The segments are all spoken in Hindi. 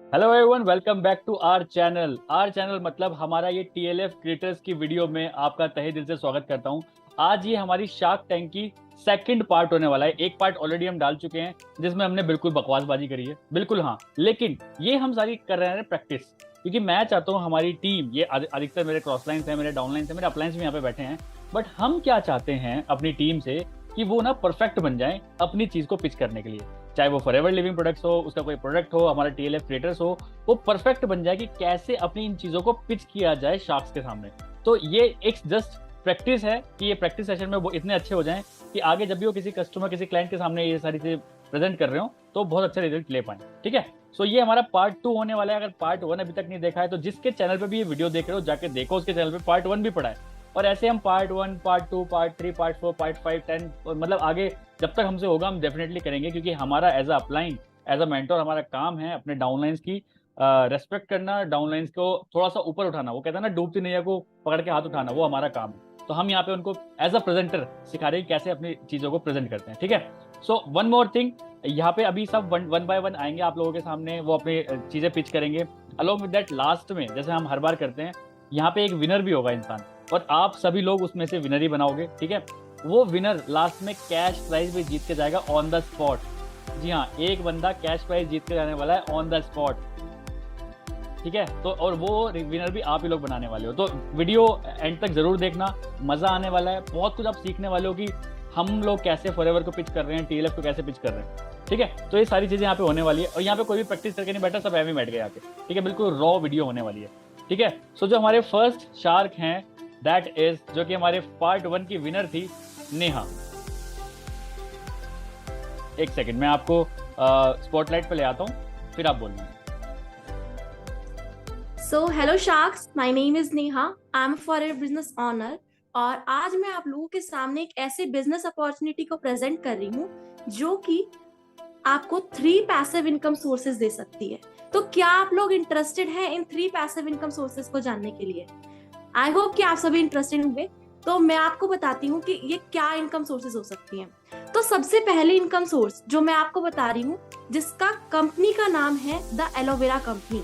Hello everyone, welcome back to our channel. Our channel मतलब हमारा ये टीएलएफ क्रिएटर्स की वीडियो में आपका तहे दिल से स्वागत करता हूँ। आज ये हमारी शार्क टैंक की सेकंड पार्ट होने वाला है। एक पार्ट ऑलरेडी हम डाल चुके हैं जिसमें हमने बिल्कुल बकवासबाजी करी है, बिल्कुल हाँ, लेकिन ये हम सारी कर रहे हैं प्रैक्टिस, क्योंकि मैं चाहता हूँ हमारी टीम, ये अधिकतर मेरे क्रॉस लाइन्स हैं, मेरे डाउन लाइन्स हैं, मेरे अपलाइंस भी यहाँ पे बैठे हैं, बट हम क्या चाहते हैं अपनी टीम से कि वो ना परफेक्ट बन जाए अपनी चीज को पिच करने के लिए। चाहे वो फॉरएवर लिविंग प्रोडक्ट्स हो, उसका कोई प्रोडक्ट हो, हमारा टीएलएफ क्रिएटर्स हो, वो परफेक्ट बन जाए कि कैसे अपनी इन चीजों को पिच किया जाए शार्क्स के सामने। तो ये एक जस्ट प्रैक्टिस है कि ये प्रैक्टिस सेशन में वो इतने अच्छे हो जाएं कि आगे जब भी वो किसी कस्टमर, किसी क्लाइंट के सामने ये सारी चीजें प्रेजेंट कर रहे हो तो बहुत अच्छा रिजल्ट ले पाए। ठीक है, सो ये हमारा पार्ट 2 होने वाला है। अगर पार्ट 1 अभी तक नहीं देखा है तो जिसके चैनल पे भी ये वीडियो देख रहे हो जाके देखो, उसके चैनल पे पार्ट 1 भी पड़ा है। और ऐसे हम part 1, part 2, part 3, part 4, part 5, 10, मतलब आगे जब तक हमसे होगा हम डेफिनेटली करेंगे, क्योंकि हमारा as a upline, as a mentor, हमारा काम है अपने डाउनलाइंस की रेस्पेक्ट करना, डाउनलाइंस को थोड़ा सा ऊपर उठाना। वो कहता है ना, डूबती नैया को पकड़ के हाथ उठाना, वो हमारा काम है। तो हम यहाँ पे उनको एज अ प्रेजेंटर सिखा रहे हैं कैसे अपनी चीजों को प्रेजेंट करते हैं। ठीक है, सो वन मोर थिंग, यहाँ पे अभी सब वन बाय वन आएंगे आप लोगों के सामने, वो अपनी चीजें पिच करेंगे। अलॉन्ग विद दैट लास्ट में, जैसे हम हर बार करते हैं, यहाँ पे एक विनर भी होगा इंसान, और आप सभी लोग उसमें से विनर ही बनाओगे। ठीक है, वो विनर लास्ट में कैश प्राइज भी जीत के जाएगा ऑन द स्पॉट। जी हाँ, एक बंदा कैश प्राइज जीत के जाने वाला है ऑन द स्पॉट। ठीक है, तो और वो विनर भी आप ही लोग बनाने वाले हो। तो वीडियो एंड तक जरूर देखना, मजा आने वाला है। बहुत कुछ आप सीखने वाले हो कि हम लोग कैसे फॉरएवर को पिच कर रहे हैं, टीएलएफ को कैसे पिच कर रहे हैं। ठीक है, तो ये सारी चीजें यहाँ पे होने वाली है, और यहाँ पे कोई भी प्रैक्टिस करके नहीं बैठा, सब एवं बैठ गए आके। ठीक है, बिल्कुल रॉ वीडियो होने वाली है। ठीक है, सो जो हमारे फर्स्ट शार्क हैं, दैट इज, जो कि हमारे पार्ट 1 की विनर थी, नेहा। एक सेकंड, मैं आपको स्पॉटलाइट पे ले आता हूँ, फिर आप बोलना। So hello sharks, my name is Neha, I am for a business honour. और आज मैं आप लोगों के सामने एक ऐसे बिजनेस अपॉर्चुनिटी को प्रेजेंट कर रही हूँ जो कि आपको 3 पैसिव इनकम सोर्सेज दे सकती है। तो क्या आप लोग इंटरेस्टेड हैं इन 3 पैसिव इनकम सोर्सेज को जानने के लिए? आई होप कि आप सभी इंटरेस्टेड होंगे। तो मैं आपको बताती हूँ कि ये क्या इनकम सोर्सेज हो सकती हैं। तो सबसे पहले इनकम सोर्स जो मैं आपको बता रही हूँ, जिसका कंपनी का नाम है द एलोवेरा कंपनी,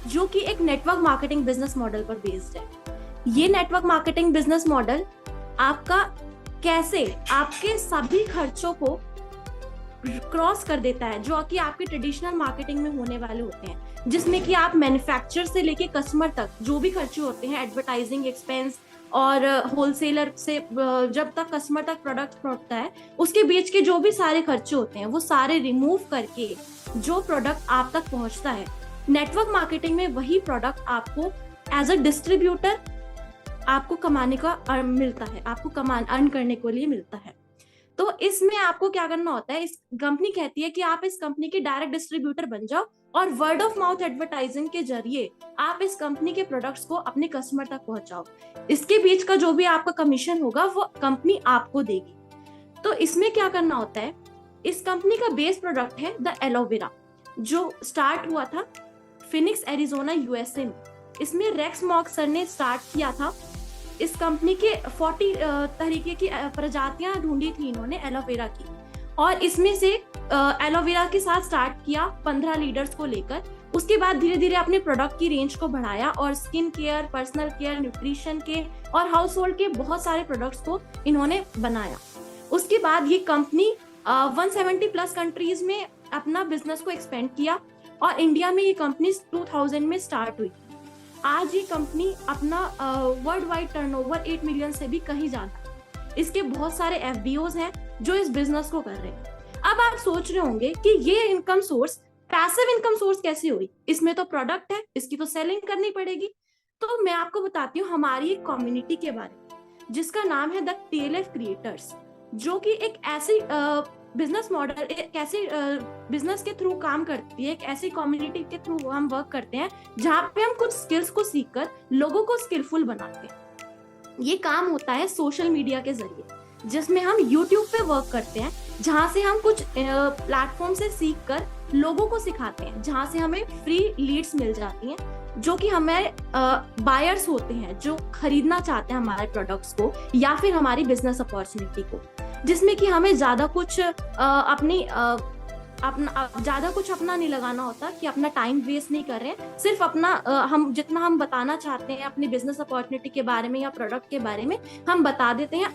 जो कि एक नेटवर्क मार्केटिंग बिजनेस मॉडल पर बेस्ड है। ये नेटवर्क मार्केटिंग बिजनेस मॉडल आपका कैसे आपके सभी खर्चों को क्रॉस कर देता है जो कि आपके ट्रेडिशनल मार्केटिंग में होने वाले होते हैं, जिसमें कि आप मैन्युफैक्चरर से लेके कस्टमर तक जो भी खर्चे होते हैं, एडवर्टाइजिंग एक्सपेंस और होलसेलर से जब तक कस्टमर तक प्रोडक्ट पहुंचता है, उसके बीच के जो भी सारे खर्चे होते हैं वो सारे रिमूव करके जो प्रोडक्ट आप तक पहुंचता है, नेटवर्क मार्केटिंग में वही प्रोडक्ट आपको एज अ डिस्ट्रीब्यूटर आपको कमाने का मिलता है, आपको अर्न करने के लिए मिलता है। तो इसमें आपको क्या करना होता है, इस कंपनी कहती है कि आप इस कंपनी के डायरेक्ट डिस्ट्रीब्यूटर बन जाओ और वर्ड ऑफ माउथ एडवर्टाइजिंग के जरिए आप इस कंपनी के प्रोडक्ट्स को अपने कस्टमर तक पहुंचाओ। इसके बीच का जो भी आपका कमीशन होगा वो कंपनी आपको देगी। तो इसमें क्या करना होता है, इस कंपनी का बेस प्रोडक्ट है द एलोवेरा, जो स्टार्ट हुआ था फिनिक्स एरिजोना यूएसए में। इसमें रेक्स मॉक सर ने स्टार्ट किया था। इस कंपनी के 40 तरीके की प्रजातियां ढूंढी थी इन्होंने एलोवेरा की, और इसमें से एलोवेरा के साथ स्टार्ट किया 15 लीडर्स को लेकर। उसके बाद धीरे धीरे अपने प्रोडक्ट की रेंज को बढ़ाया और skin care, personal care, nutrition के और हाउस होल्ड के बहुत सारे प्रोडक्ट्स को इन्होंने बनाया। उसके बाद ये कंपनी 170 प्लस कंट्रीज में अपना बिजनेस को एक्सपेंड किया, और इंडिया में ये कंपनी 2000 में स्टार्ट हुई। आज ये कंपनी अपना वर्ल्ड वाइड टर्नओवर 8 मिलियन से भी कहीं ज्यादा है। इसके बहुत सारे एफबीओज हैं जो इस बिजनेस को कर रहे हैं। अब आप सोच रहे होंगे कि ये income source passive income source कैसे हुई, इसमें तो प्रोडक्ट है, इसकी तो सेलिंग करनी पड़ेगी। तो मैं आपको बताती हूँ हमारी एक कम्युनिटी के बारे में जिसका नाम है द टीएलएफ क्रिएटर्स, जो कि एक ऐसी बिजनेस मॉडल, एक ऐसे बिजनेस के थ्रू काम करती है, एक ऐसी कम्युनिटी के थ्रू हम वर्क करते हैं जहाँ पे हम कुछ स्किल्स को सीखकर लोगों को स्किलफुल बनाते हैं। ये काम होता है सोशल मीडिया के जरिए, जिसमें हम यूट्यूब पे वर्क करते हैं, जहाँ से हम कुछ प्लेटफॉर्म से सीखकर लोगों को सिखाते हैं, जहाँ से हमें फ्री लीड्स मिल जाती हैं, जो कि हमें बायर्स होते हैं जो खरीदना चाहते हैं हमारे प्रोडक्ट्स को या फिर हमारी बिजनेस अपॉर्चुनिटी को, जिसमें कि हमें ज्यादा कुछ अपनी अपना ज्यादा कुछ अपना नहीं लगाना होता, कि अपना टाइम वेस्ट नहीं कर रहे हैं, सिर्फ अपना हम जितना हम बताना चाहते हैं अपनी बिजनेस अपॉर्चुनिटी के बारे में या प्रोडक्ट के बारे में हम बता देते हैं।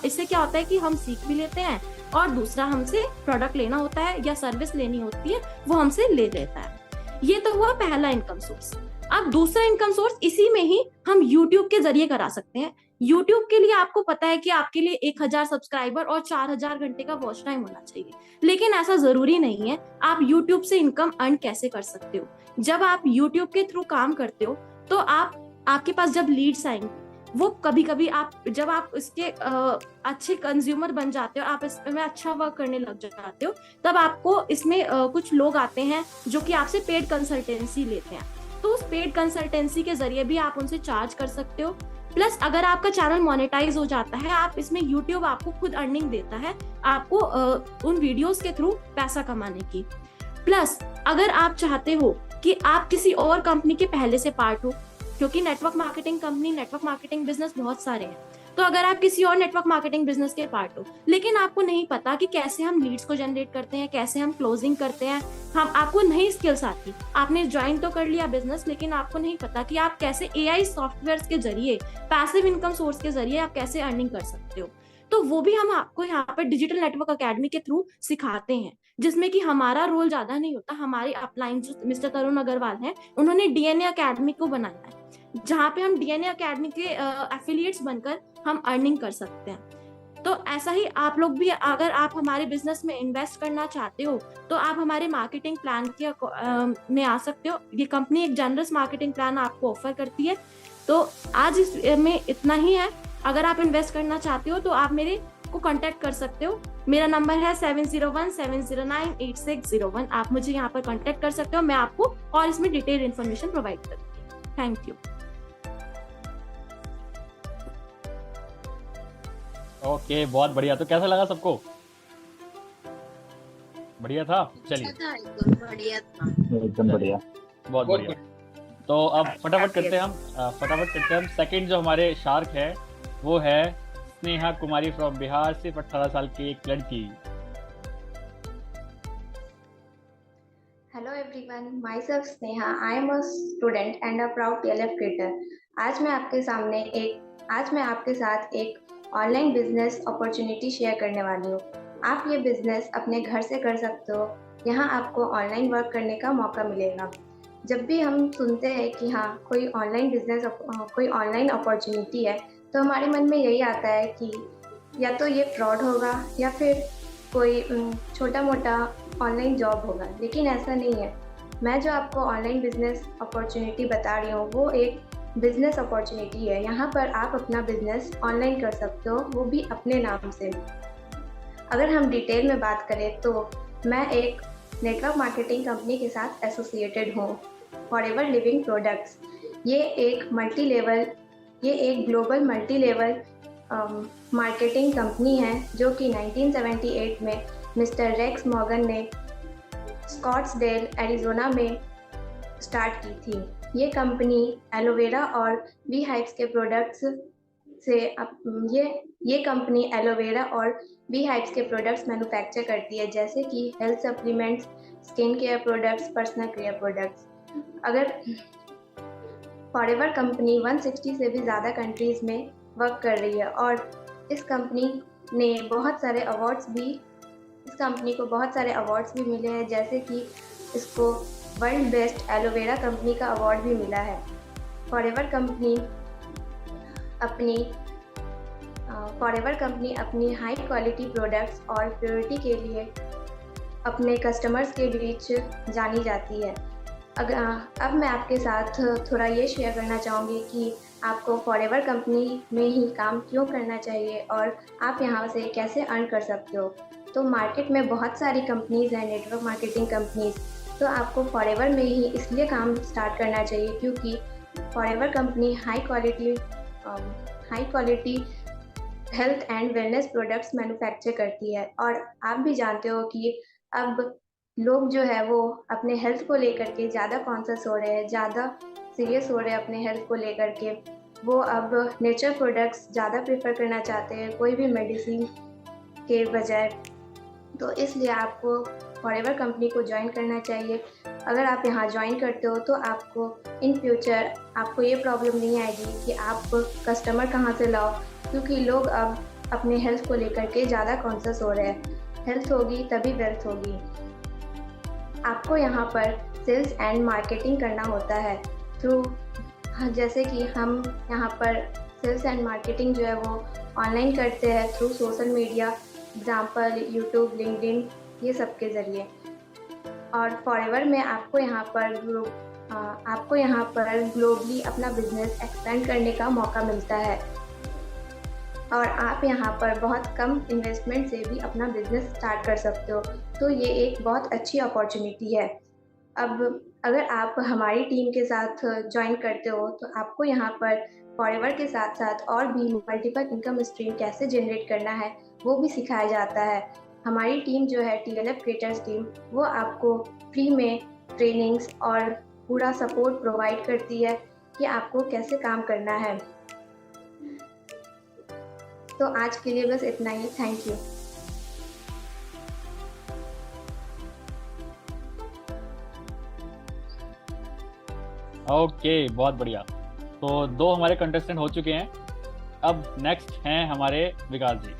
इससे क्या होता है कि हम सीख भी लेते हैं, और दूसरा हमसे प्रोडक्ट लेना होता है या सर्विस लेनी होती है वो हमसे ले लेता है। ये तो हुआ पहला इनकम सोर्स। अब दूसरा इनकम सोर्स इसी में ही हम YouTube के जरिए करा सकते हैं। YouTube के लिए आपको पता है कि आपके लिए 1000 सब्सक्राइबर और 4000 घंटे का वॉच टाइम होना चाहिए, लेकिन ऐसा जरूरी नहीं है। आप YouTube से इनकम अर्न कैसे कर सकते हो? जब आप YouTube के थ्रू काम करते हो तो आपके पास जब लीड्स आएंगे, वो कभी कभी आप जब आप इसके अच्छे कंज्यूमर बन जाते हो, आप इसमें अच्छा वर्क करने लग जाते हो, तब आपको इसमें कुछ लोग आते हैं जो कि आपसे पेड कंसल्टेंसी लेते हैं। तो उस पेड कंसल्टेंसी के जरिए भी आप उनसे चार्ज कर सकते हो। प्लस अगर आपका चैनल मोनेटाइज हो जाता है, आप इसमें YouTube आपको खुद अर्निंग देता है आपको उन वीडियोस के थ्रू पैसा कमाने की। प्लस अगर आप चाहते हो कि आप किसी और कंपनी के पहले से पार्ट हो, क्योंकि नेटवर्क मार्केटिंग बिजनेस बहुत सारे हैं, तो अगर आप किसी और नेटवर्क मार्केटिंग बिजनेस के पार्ट हो लेकिन आपको नहीं पता कि कैसे हम लीड्स को जनरेट करते हैं, कैसे हम क्लोजिंग करते हैं, आपको नहीं स्किल्स आती, आपने ज्वाइन तो कर लिया बिजनेस लेकिन आपको नहीं पता कि आप कैसे AI सॉफ्टवेयर के जरिए, पैसिव इनकम सोर्स के जरिए आप कैसे अर्निंग कर सकते हो, तो वो भी हम आपको यहाँ पर डिजिटल नेटवर्क अकेडमी के थ्रू सिखाते हैं, जिसमें कि हमारा रोल ज्यादा नहीं होता। हमारे अपलाइन जो मिस्टर तरुण अग्रवाल हैं, उन्होंने DNA अकेडमी को बनाया है, जहाँ पे हम DNA अकेडमी के एफिलिएट्स बनकर हम अर्निंग कर सकते हैं। तो ऐसा ही आप लोग भी, अगर आप हमारे बिजनेस में इन्वेस्ट करना चाहते हो तो आप हमारे मार्केटिंग प्लान के में आ सकते हो। ये कंपनी एक जनरस मार्केटिंग प्लान आपको ऑफर करती है। तो आज इसमें इतना ही है। अगर आप इन्वेस्ट करना चाहते हो तो आप मेरे को कांटेक्ट कर सकते हो। मेरा नंबर है 7017098601। आप मुझे यहाँ पर कांटेक्ट कर सकते हो, मैं आपको और इसमें डिटेल इन्फॉर्मेशन प्रोवाइड करती हूँ। Thank you. ओके, बहुत बढ़िया। तो कैसा लगा सबको? बढ़िया था। चलिए, एकदम बढ़िया था। एकदम बढ़िया, बहुत बढ़िया। तो अब फटाफट करते हैं हम सेकंड जो हमारे शार्क है वो है स्नेहा कुमारी फ्रॉम बिहार, सिर्फ 18 साल की एक लड़की। Hello everyone, my self Sneha. I am a student and a proud TLF creator. आज मैं आपके साथ एक ऑनलाइन बिजनेस अपॉर्चुनिटी शेयर करने वाली हूँ। आप ये बिजनेस अपने घर से कर सकते हो। यहाँ आपको ऑनलाइन वर्क करने का मौका मिलेगा। जब भी हम सुनते हैं कि हाँ कोई ऑनलाइन अपॉर्चुनिटी है, तो हमारे मन में यही आता है कि या तो ये फ्रॉड होगा या फिर कोई छोटा मोटा ऑनलाइन जॉब होगा, लेकिन ऐसा नहीं है। मैं जो आपको ऑनलाइन बिजनेस अपॉर्चुनिटी बता रही हूँ वो एक बिजनेस अपॉर्चुनिटी है। यहाँ पर आप अपना बिजनेस ऑनलाइन कर सकते हो, वो भी अपने नाम से। अगर हम डिटेल में बात करें तो मैं एक नेटवर्क मार्केटिंग कंपनी के साथ एसोसिएटेड हूँ, फॉरएवर लिविंग प्रोडक्ट्स। ये एक global multi level marketing company है जो कि 1978 में मिस्टर रेक्स मॉर्गन ने स्कॉट्सडेल एरिजोना में स्टार्ट की थी। ये कंपनी एलोवेरा और वी हाइव्स के प्रोडक्ट्स मैन्युफैक्चर करती है, जैसे कि health supplements, skin care products, personal care products. अगर फॉरएवर कंपनी 160 से भी ज़्यादा कंट्रीज़ में वर्क कर रही है और इस कंपनी को बहुत सारे अवार्ड्स भी मिले हैं, जैसे कि इसको वर्ल्ड बेस्ट एलोवेरा कंपनी का अवार्ड भी मिला है। फॉरएवर कंपनी अपनी हाई क्वालिटी प्रोडक्ट्स और प्योरिटी के लिए अपने कस्टमर्स के बीच जानी जाती है। अब मैं आपके साथ थोड़ा ये शेयर करना चाहूँगी कि आपको फॉरएवर कंपनी में ही काम क्यों करना चाहिए और आप यहाँ से कैसे अर्न कर सकते हो। तो मार्केट में बहुत सारी कंपनीज़ हैं, नेटवर्क मार्केटिंग कंपनीज़, तो आपको फॉरएवर में ही इसलिए काम स्टार्ट करना चाहिए क्योंकि forever company high quality health and wellness products manufacture करती है। और आप भी जानते हो कि अब लोग जो है वो अपने हेल्थ को लेकर के ज़्यादा कॉन्शियस हो रहे हैं, ज़्यादा सीरियस हो रहे हैं अपने हेल्थ को लेकर के। वो अब नेचर प्रोडक्ट्स ज़्यादा प्रेफर करना चाहते हैं कोई भी मेडिसिन के बजाय। तो इसलिए आपको फॉरएवर कंपनी को ज्वाइन करना चाहिए। अगर आप यहाँ ज्वाइन करते हो तो आपको इन फ्यूचर आपको ये प्रॉब्लम नहीं आएगी कि आप कस्टमर कहाँ से लाओ, क्योंकि लोग अब अपने हेल्थ को लेकर के ज़्यादा कॉन्शियस हो रहे हैं। हेल्थ होगी तभी वेल्थ होगी। आपको यहाँ पर सेल्स एंड मार्केटिंग करना होता है थ्रू, जैसे कि हम यहाँ पर सेल्स एंड मार्केटिंग जो है वो ऑनलाइन करते हैं through social media, example YouTube, LinkedIn, ये सब के ज़रिए। और फॉरएवर में आपको यहाँ पर ग्लोबली अपना बिजनेस एक्सपेंड करने का मौका मिलता है और आप यहाँ पर बहुत कम इन्वेस्टमेंट से भी अपना बिजनेस स्टार्ट कर सकते हो। तो ये एक बहुत अच्छी अपॉर्चुनिटी है। अब अगर आप हमारी टीम के साथ ज्वाइन करते हो तो आपको यहाँ पर फॉरएवर के साथ साथ और भी मल्टीपल इनकम स्ट्रीम कैसे जनरेट करना है वो भी सिखाया जाता है। हमारी टीम जो है TLF क्रिएटर्स टीम, वो आपको फ्री में ट्रेनिंग्स और पूरा सपोर्ट प्रोवाइड करती है कि आपको कैसे काम करना है। तो आज के लिए बस इतना ही। Thank you. ओके, बहुत बढ़िया। तो 2 हमारे कंटेस्टेंट हो चुके हैं। अब नेक्स्ट हैं हमारे विकास जी।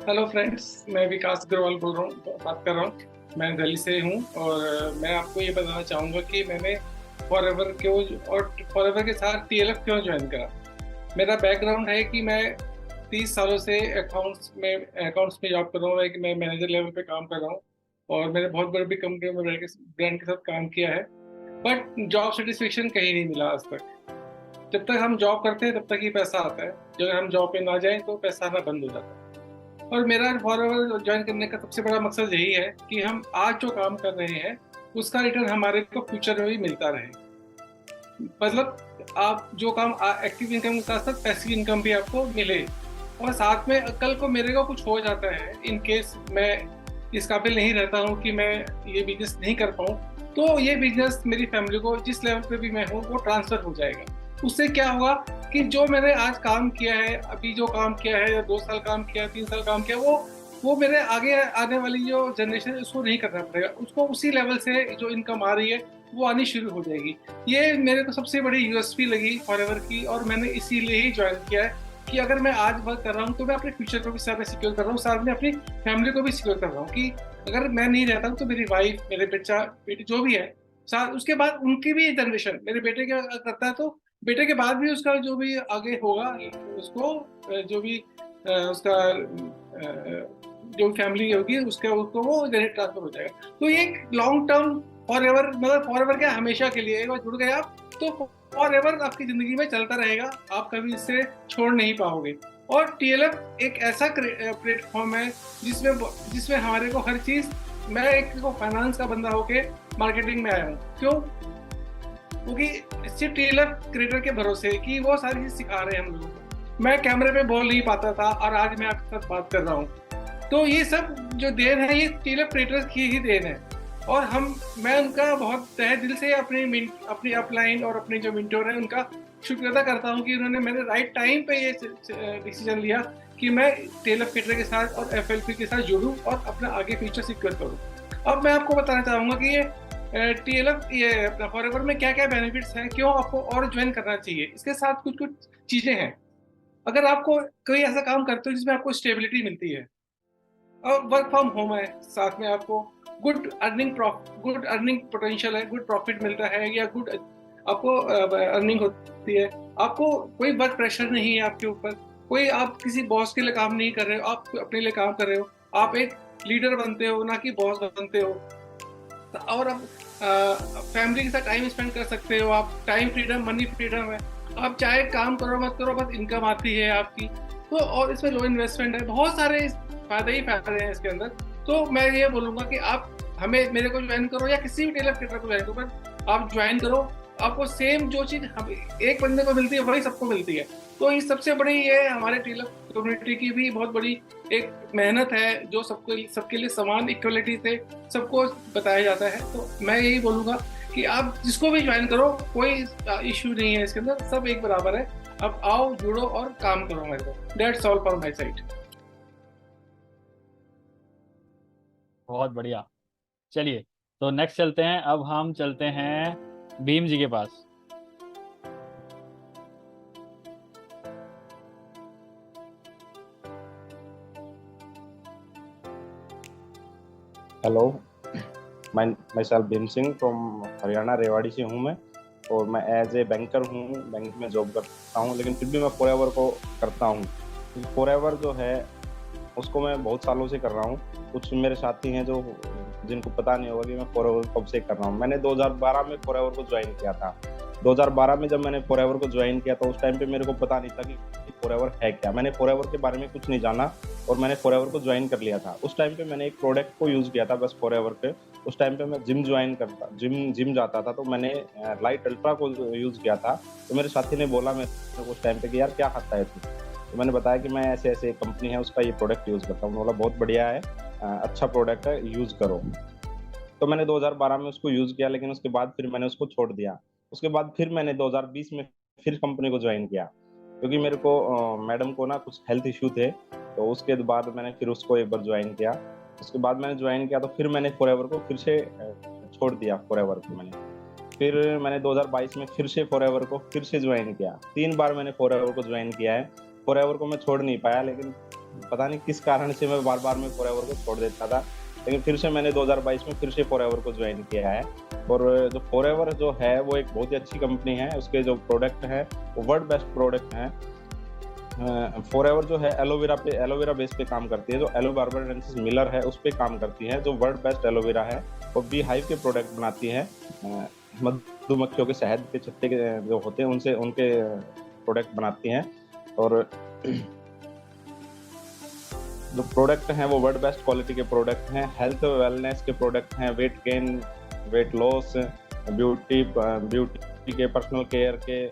हेलो फ्रेंड्स, मैं विकास अग्रवाल बात कर रहा हूँ। मैं दिल्ली से हूँ और मैं आपको ये बताना चाहूँगा कि मैंने फॉरएवर के साथ TLF क्यों ज्वाइन करा। मेरा बैकग्राउंड है कि मैं 30 सालों से अकाउंट्स में जॉब कर रहा हूँ। मैं मैनेजर लेवल पे काम कर रहा हूँ और मैंने बहुत बड़ी कंपनी में ब्रांड के साथ काम किया है, बट जॉब सेटिस्फेक्शन कहीं नहीं मिला आज तक। जब तक हम जॉब करते हैं तब तक ही पैसा आता है, जब हम जॉब पे ना जाएं तो पैसा आना बंद हो जाता है। और मेरा फॉरएवर ज्वाइन करने का सबसे बड़ा मकसद यही है कि हम आज जो काम कर रहे हैं उसका रिटर्न हमारे को फ्यूचर में भी मिलता रहे। मतलब आप जो काम एक्टिव इनकम के साथ साथ पैसिव इनकम भी आपको मिले, और साथ में कल को मेरे को कुछ हो जाता है, इन केस मैं इस काबिल नहीं रहता हूँ कि मैं ये बिजनेस नहीं कर पाऊँ, तो ये बिजनेस मेरी फैमिली को जिस लेवल पे भी मैं हूँ वो ट्रांसफर हो जाएगा। उससे क्या होगा कि जो मैंने आज काम किया है, अभी जो काम किया है, या 2 साल काम किया, 3 साल काम किया, वो मेरे आगे आने वाली जो जनरेशन है उसको नहीं करना पड़ेगा। उसको उसी लेवल से जो इनकम आ रही है वो आनी शुरू हो जाएगी। ये मेरे को सबसे बड़ी यूएसपी लगी फॉरएवर की, और मैंने इसीलिए ही ज्वाइन किया है कि अगर मैं आज वर्क कर रहा हूँ तो मैं अपने फ्यूचर को भी साथ में सिक्योर कर रहा हूँ, साथ में अपनी फैमिली को भी सिक्योर कर रहा हूँ कि अगर मैं नहीं रहता हूँ तो मेरी वाइफ, मेरे बेटी जो भी है, साथ उसके बाद उनकी भी जनरेशन, मेरे बेटे क्या करता है तो बेटे के बाद भी उसका जो भी आगे होगा, उसको जो भी उसका जो फैमिली होगी उसको वो जनरेट ट्रांसफर हो जाएगा। तो ये एक लॉन्ग टर्म फॉरएवर, मतलब फॉरएवर क्या, हमेशा के लिए। एक बार जुड़ गए आप तो फॉरएवर आपकी जिंदगी में चलता रहेगा, आप कभी इससे छोड़ नहीं पाओगे। और TLF एक ऐसा प्लेटफॉर्म है जिसमें हमारे को हर चीज, मैं एक फाइनेंस का बंदा होके मार्केटिंग में आया हूँ। क्यों? क्योंकि सिर्फ TLF क्रिएटर के भरोसे कि वो सारी चीज सिखा रहे हैं हम लोगों को। मैं कैमरे पे बोल नहीं पाता था और आज मैं आपके साथ बात कर रहा हूँ। तो ये सब जो देन है ये TLF क्रिएटर्स की ही देन है, और मैं उनका बहुत तहे दिल से अपनी अपलाइन और अपने जो मेंटोर है उनका शुक्र अदा करता हूँ कि उन्होंने मेरे राइट टाइम पे ये डिसीजन लिया कि मैं TLF क्रिएटर के साथ और FLP के साथ जुड़ूं और अपना आगे फ्यूचर सिक्योर करूं। अब मैं आपको बताना चाहूँगा कि ये TLF ये फॉरएवर में क्या क्या बेनिफिट्स हैं, क्यों आपको और ज्वाइन करना चाहिए। इसके साथ कुछ चीज़ें हैं। अगर आपको कोई ऐसा काम करते हो जिसमें आपको स्टेबिलिटी मिलती है और वर्क फ्रॉम होम है, साथ में आपको गुड अर्निंग पोटेंशियल है, गुड प्रॉफिट मिलता है या गुड आपको अर्निंग होती है, आपको कोई वर्क प्रेशर नहीं है आपके ऊपर, कोई आप किसी बॉस के लिए काम नहीं कर रहे हो, आप अपने लिए काम कर रहे हो, आप एक लीडर बनते हो ना कि बॉस बनते हो, और आप फैमिली के साथ टाइम स्पेंड कर सकते हो। आप टाइम फ्रीडम, मनी फ्रीडम है, आप चाहे काम करो मत करो बस इनकम आती है आपकी। तो और इसमें लो इन्वेस्टमेंट है, बहुत सारे फायदे ही फायदे हैं इसके अंदर। तो मैं ये बोलूँगा कि आप मेरे को ज्वाइन करो या किसी भी TLF क्रिएटर को ज्वाइन करो, पर आप ज्वाइन करो, आपको सेम जो चीज़ एक बंदे को मिलती है वही सबको मिलती है। तो ये सबसे बड़ी ये हमारे TLF कम्युनिटी की भी बहुत बड़ी एक मेहनत है जो सबके लिए समान इक्वलिटी से सबको बताया जाता है। तो मैं यही बोलूँगा कि आप जिसको भी ज्वाइन करो कोई इश्यू नहीं है इसके अंदर, सब एक बराबर है। अब आओ, जुड़ो और काम करो मेरे को। That's all from my side. बहुत बढ़िया। चलिए, तो नेक्स्ट चलते हैं। अब हम चलते हैं भीम जी के पास। हेलो, मैं सेल्फ भीम सिंह फ्रॉम हरियाणा, रेवाड़ी से हूँ मैं। और मैं एज ए बैंकर हूँ, बैंक में जॉब करता हूँ, लेकिन फिर भी मैं फॉरएवर को करता हूँ। फॉरएवर जो है उसको मैं बहुत सालों से कर रहा हूँ। कुछ मेरे साथी हैं जो जिनको पता नहीं होगा कि मैं फॉरएवर कब से कर रहा हूँ। मैंने 2012 में फॉरएवर को ज्वाइन किया था। 2012 में जब मैंने फॉरएवर को ज्वाइन किया तो उस टाइम पे मेरे को पता नहीं था कि फॉरएवर है क्या। मैंने फॉरएवर के बारे में कुछ नहीं जाना और मैंने फॉरएवर को ज्वाइन कर लिया था। उस टाइम पे मैंने एक प्रोडक्ट को यूज़ किया था बस फॉरएवर पे। उस टाइम पे मैं जिम जाता था, तो मैंने लाइट अल्ट्रा को यूज़ किया था। तो मेरे साथी ने बोला मेरे को उस टाइम पे कि यार क्या खाता है तू। तो मैंने बताया कि मैं ऐसे ऐसे कंपनी है उसका ये प्रोडक्ट यूज़ करता हूँ। बोला बहुत बढ़िया है, अच्छा प्रोडक्ट है, यूज़ करो। तो मैंने 2012 में उसको यूज़ किया, लेकिन उसके बाद फिर मैंने उसको छोड़ दिया। उसके बाद फिर मैंने 2020 में फिर कंपनी को ज्वाइन किया, क्योंकि मेरे को मैडम को ना कुछ हेल्थ इशू थे। तो उसके बाद मैंने फिर उसको एक बार ज्वाइन किया। उसके बाद मैंने ज्वाइन किया तो फिर मैंने फॉरएवर को फिर से छोड़ दिया। फॉरएवर को फिर मैंने 2022 में फिर से फॉरएवर को फिर से ज्वाइन किया। 3 बार मैंने फॉरएवर को ज्वाइन किया है। फॉरएवर को मैं छोड़ नहीं पाया, लेकिन पता नहीं किस कारण से मैं बार बार में फॉरएवर को छोड़ देता था। लेकिन फिर से मैंने 2022 में फिर से फॉरएवर को ज्वाइन किया है। और जो फॉरएवर जो है वो एक बहुत ही अच्छी कंपनी है। उसके जो प्रोडक्ट हैं वो वर्ल्ड बेस्ट प्रोडक्ट हैं। फॉरएवर जो है एलोवेरा बेस पे काम करती है। जो एलो बार्बाडेंसिस मिलर है उस पे काम करती है, जो वर्ल्ड बेस्ट एलोवेरा है। और बी हाइव के प्रोडक्ट बनाती है। मधुमक्खियों के शहद के छत्ते जो होते हैं उनसे उनके प्रोडक्ट बनाती हैं। और जो प्रोडक्ट हैं वो वर्ल्ड बेस्ट क्वालिटी के प्रोडक्ट हैं। हेल्थ वेलनेस के प्रोडक्ट हैं, weight gain, weight loss, beauty के, पर्सनल केयर के,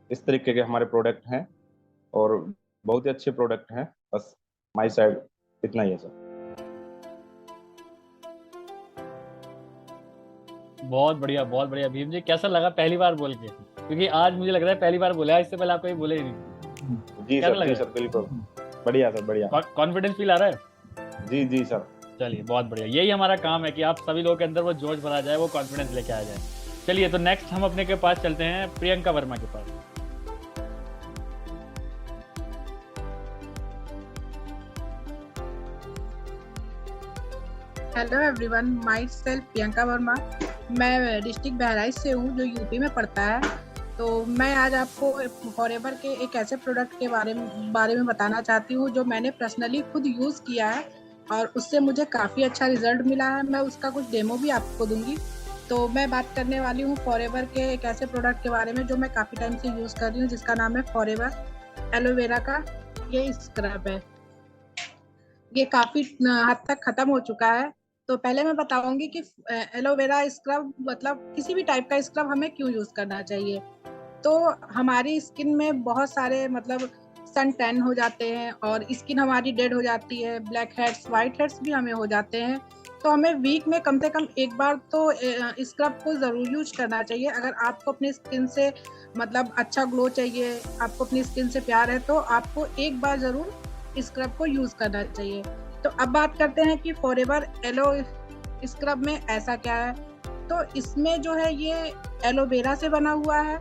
इस तरीके के हमारे प्रोडक्ट हैं और बहुत ही अच्छे प्रोडक्ट हैं। बस माई साइड इतना ही है सर। बहुत बढ़िया भीम जी, कैसा लगा पहली बार बोल के? क्योंकि आज मुझे लग रहा है पहली बार बोला, इससे पहले आप कभी बोले ही नहीं। जी सर, बिल्कुल बढ़िया सर, बढ़िया। कॉन्फिडेंस फील आ रहा है? जी सर। चलिए, बहुत बढ़िया। यही हमारा काम है कि आप सभी लोगों के अंदर वो जोश भरा जाए, वो कॉन्फिडेंस लेके आ जाए। चलिए, तो नेक्स्ट हम अपने के पास चलते हैं, प्रियंका वर्मा के पास। Hello everyone, myself Priyanka Verma. मैं डिस्ट्रिक्ट बहराइच से हूँ जो यूपी में पड़ता है। तो मैं आज आपको फॉरएवर के एक ऐसे प्रोडक्ट के बारे में बताना चाहती हूँ जो मैंने पर्सनली खुद यूज़ किया है और उससे मुझे काफ़ी अच्छा रिजल्ट मिला है। मैं उसका कुछ डेमो भी आपको दूंगी। तो मैं बात करने वाली हूँ फॉरएवर के एक ऐसे प्रोडक्ट के बारे में जो मैं काफ़ी टाइम से यूज़ कर रही हूँ, जिसका नाम है फॉरएवर एलोवेरा का ये स्क्रब है। ये काफ़ी हद तक ख़त्म हो चुका है। तो पहले मैं बताऊंगी कि एलोवेरा स्क्रब मतलब किसी भी टाइप का स्क्रब हमें क्यों यूज़ करना चाहिए। तो हमारी स्किन में बहुत सारे मतलब सन टैन हो जाते हैं और स्किन हमारी डेड हो जाती है, ब्लैक हेड्स, वाइट हेड्स भी हमें हो जाते हैं। तो हमें वीक में कम से कम एक बार तो स्क्रब को ज़रूर यूज करना चाहिए। अगर आपको अपनी स्किन से मतलब अच्छा ग्लो चाहिए, आपको अपनी स्किन से प्यार है, तो आपको एक बार ज़रूर स्क्रब को यूज़ करना चाहिए। तो अब बात करते हैं कि फॉरएवर एलो स्क्रब में ऐसा क्या है। तो इसमें जो है ये एलोवेरा से बना हुआ है,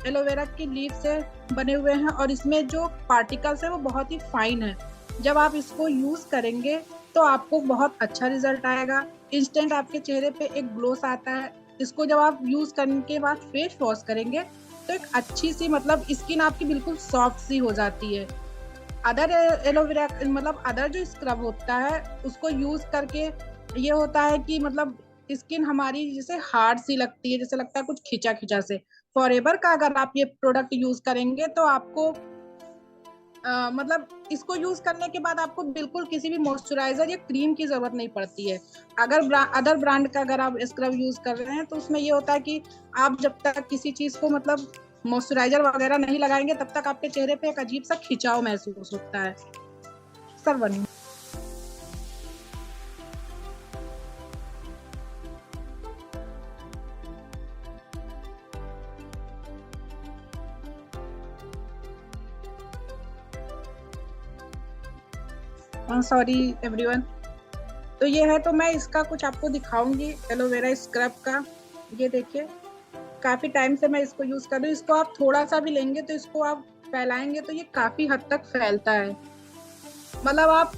एलोवेरा की लीफ से बने हुए हैं और इसमें जो पार्टिकल्स है वो बहुत ही फाइन है। जब आप इसको यूज़ करेंगे तो आपको बहुत अच्छा रिजल्ट आएगा। इंस्टेंट आपके चेहरे पे एक ग्लोस आता है। इसको जब आप यूज़ करने के बाद फेस वॉश करेंगे तो एक अच्छी सी मतलब स्किन आपकी बिल्कुल सॉफ्ट सी हो जाती है। अदर एलोवेरा मतलब अदर जो स्क्रब होता है उसको यूज़ करके ये होता है कि मतलब स्किन हमारी जैसे हार्ड सी लगती है, जैसे लगता है कुछ खिंचा खिंचा से। फॉरएवर का अगर आप ये प्रोडक्ट यूज़ करेंगे तो आपको मतलब इसको यूज़ करने के बाद आपको बिल्कुल किसी भी मॉइस्चराइजर या क्रीम की ज़रूरत नहीं पड़ती है। अगर अदर ब्रांड का अगर आप स्क्रब यूज़ कर रहे हैं तो उसमें ये होता है कि आप जब तक किसी चीज़ को मतलब मॉइस्चराइजर वगैरह नहीं लगाएंगे तब तक आपके चेहरे पे एक अजीब सा खिंचाव महसूस होता है। सर बनी सॉरी एवरीवन। तो ये है, तो मैं इसका कुछ आपको दिखाऊंगी एलोवेरा स्क्रब का। ये देखिए, काफ़ी टाइम से मैं इसको यूज़ कर रही हूँ। इसको आप थोड़ा सा भी लेंगे तो इसको आप फैलाएंगे तो ये काफ़ी हद तक फैलता है। मतलब आप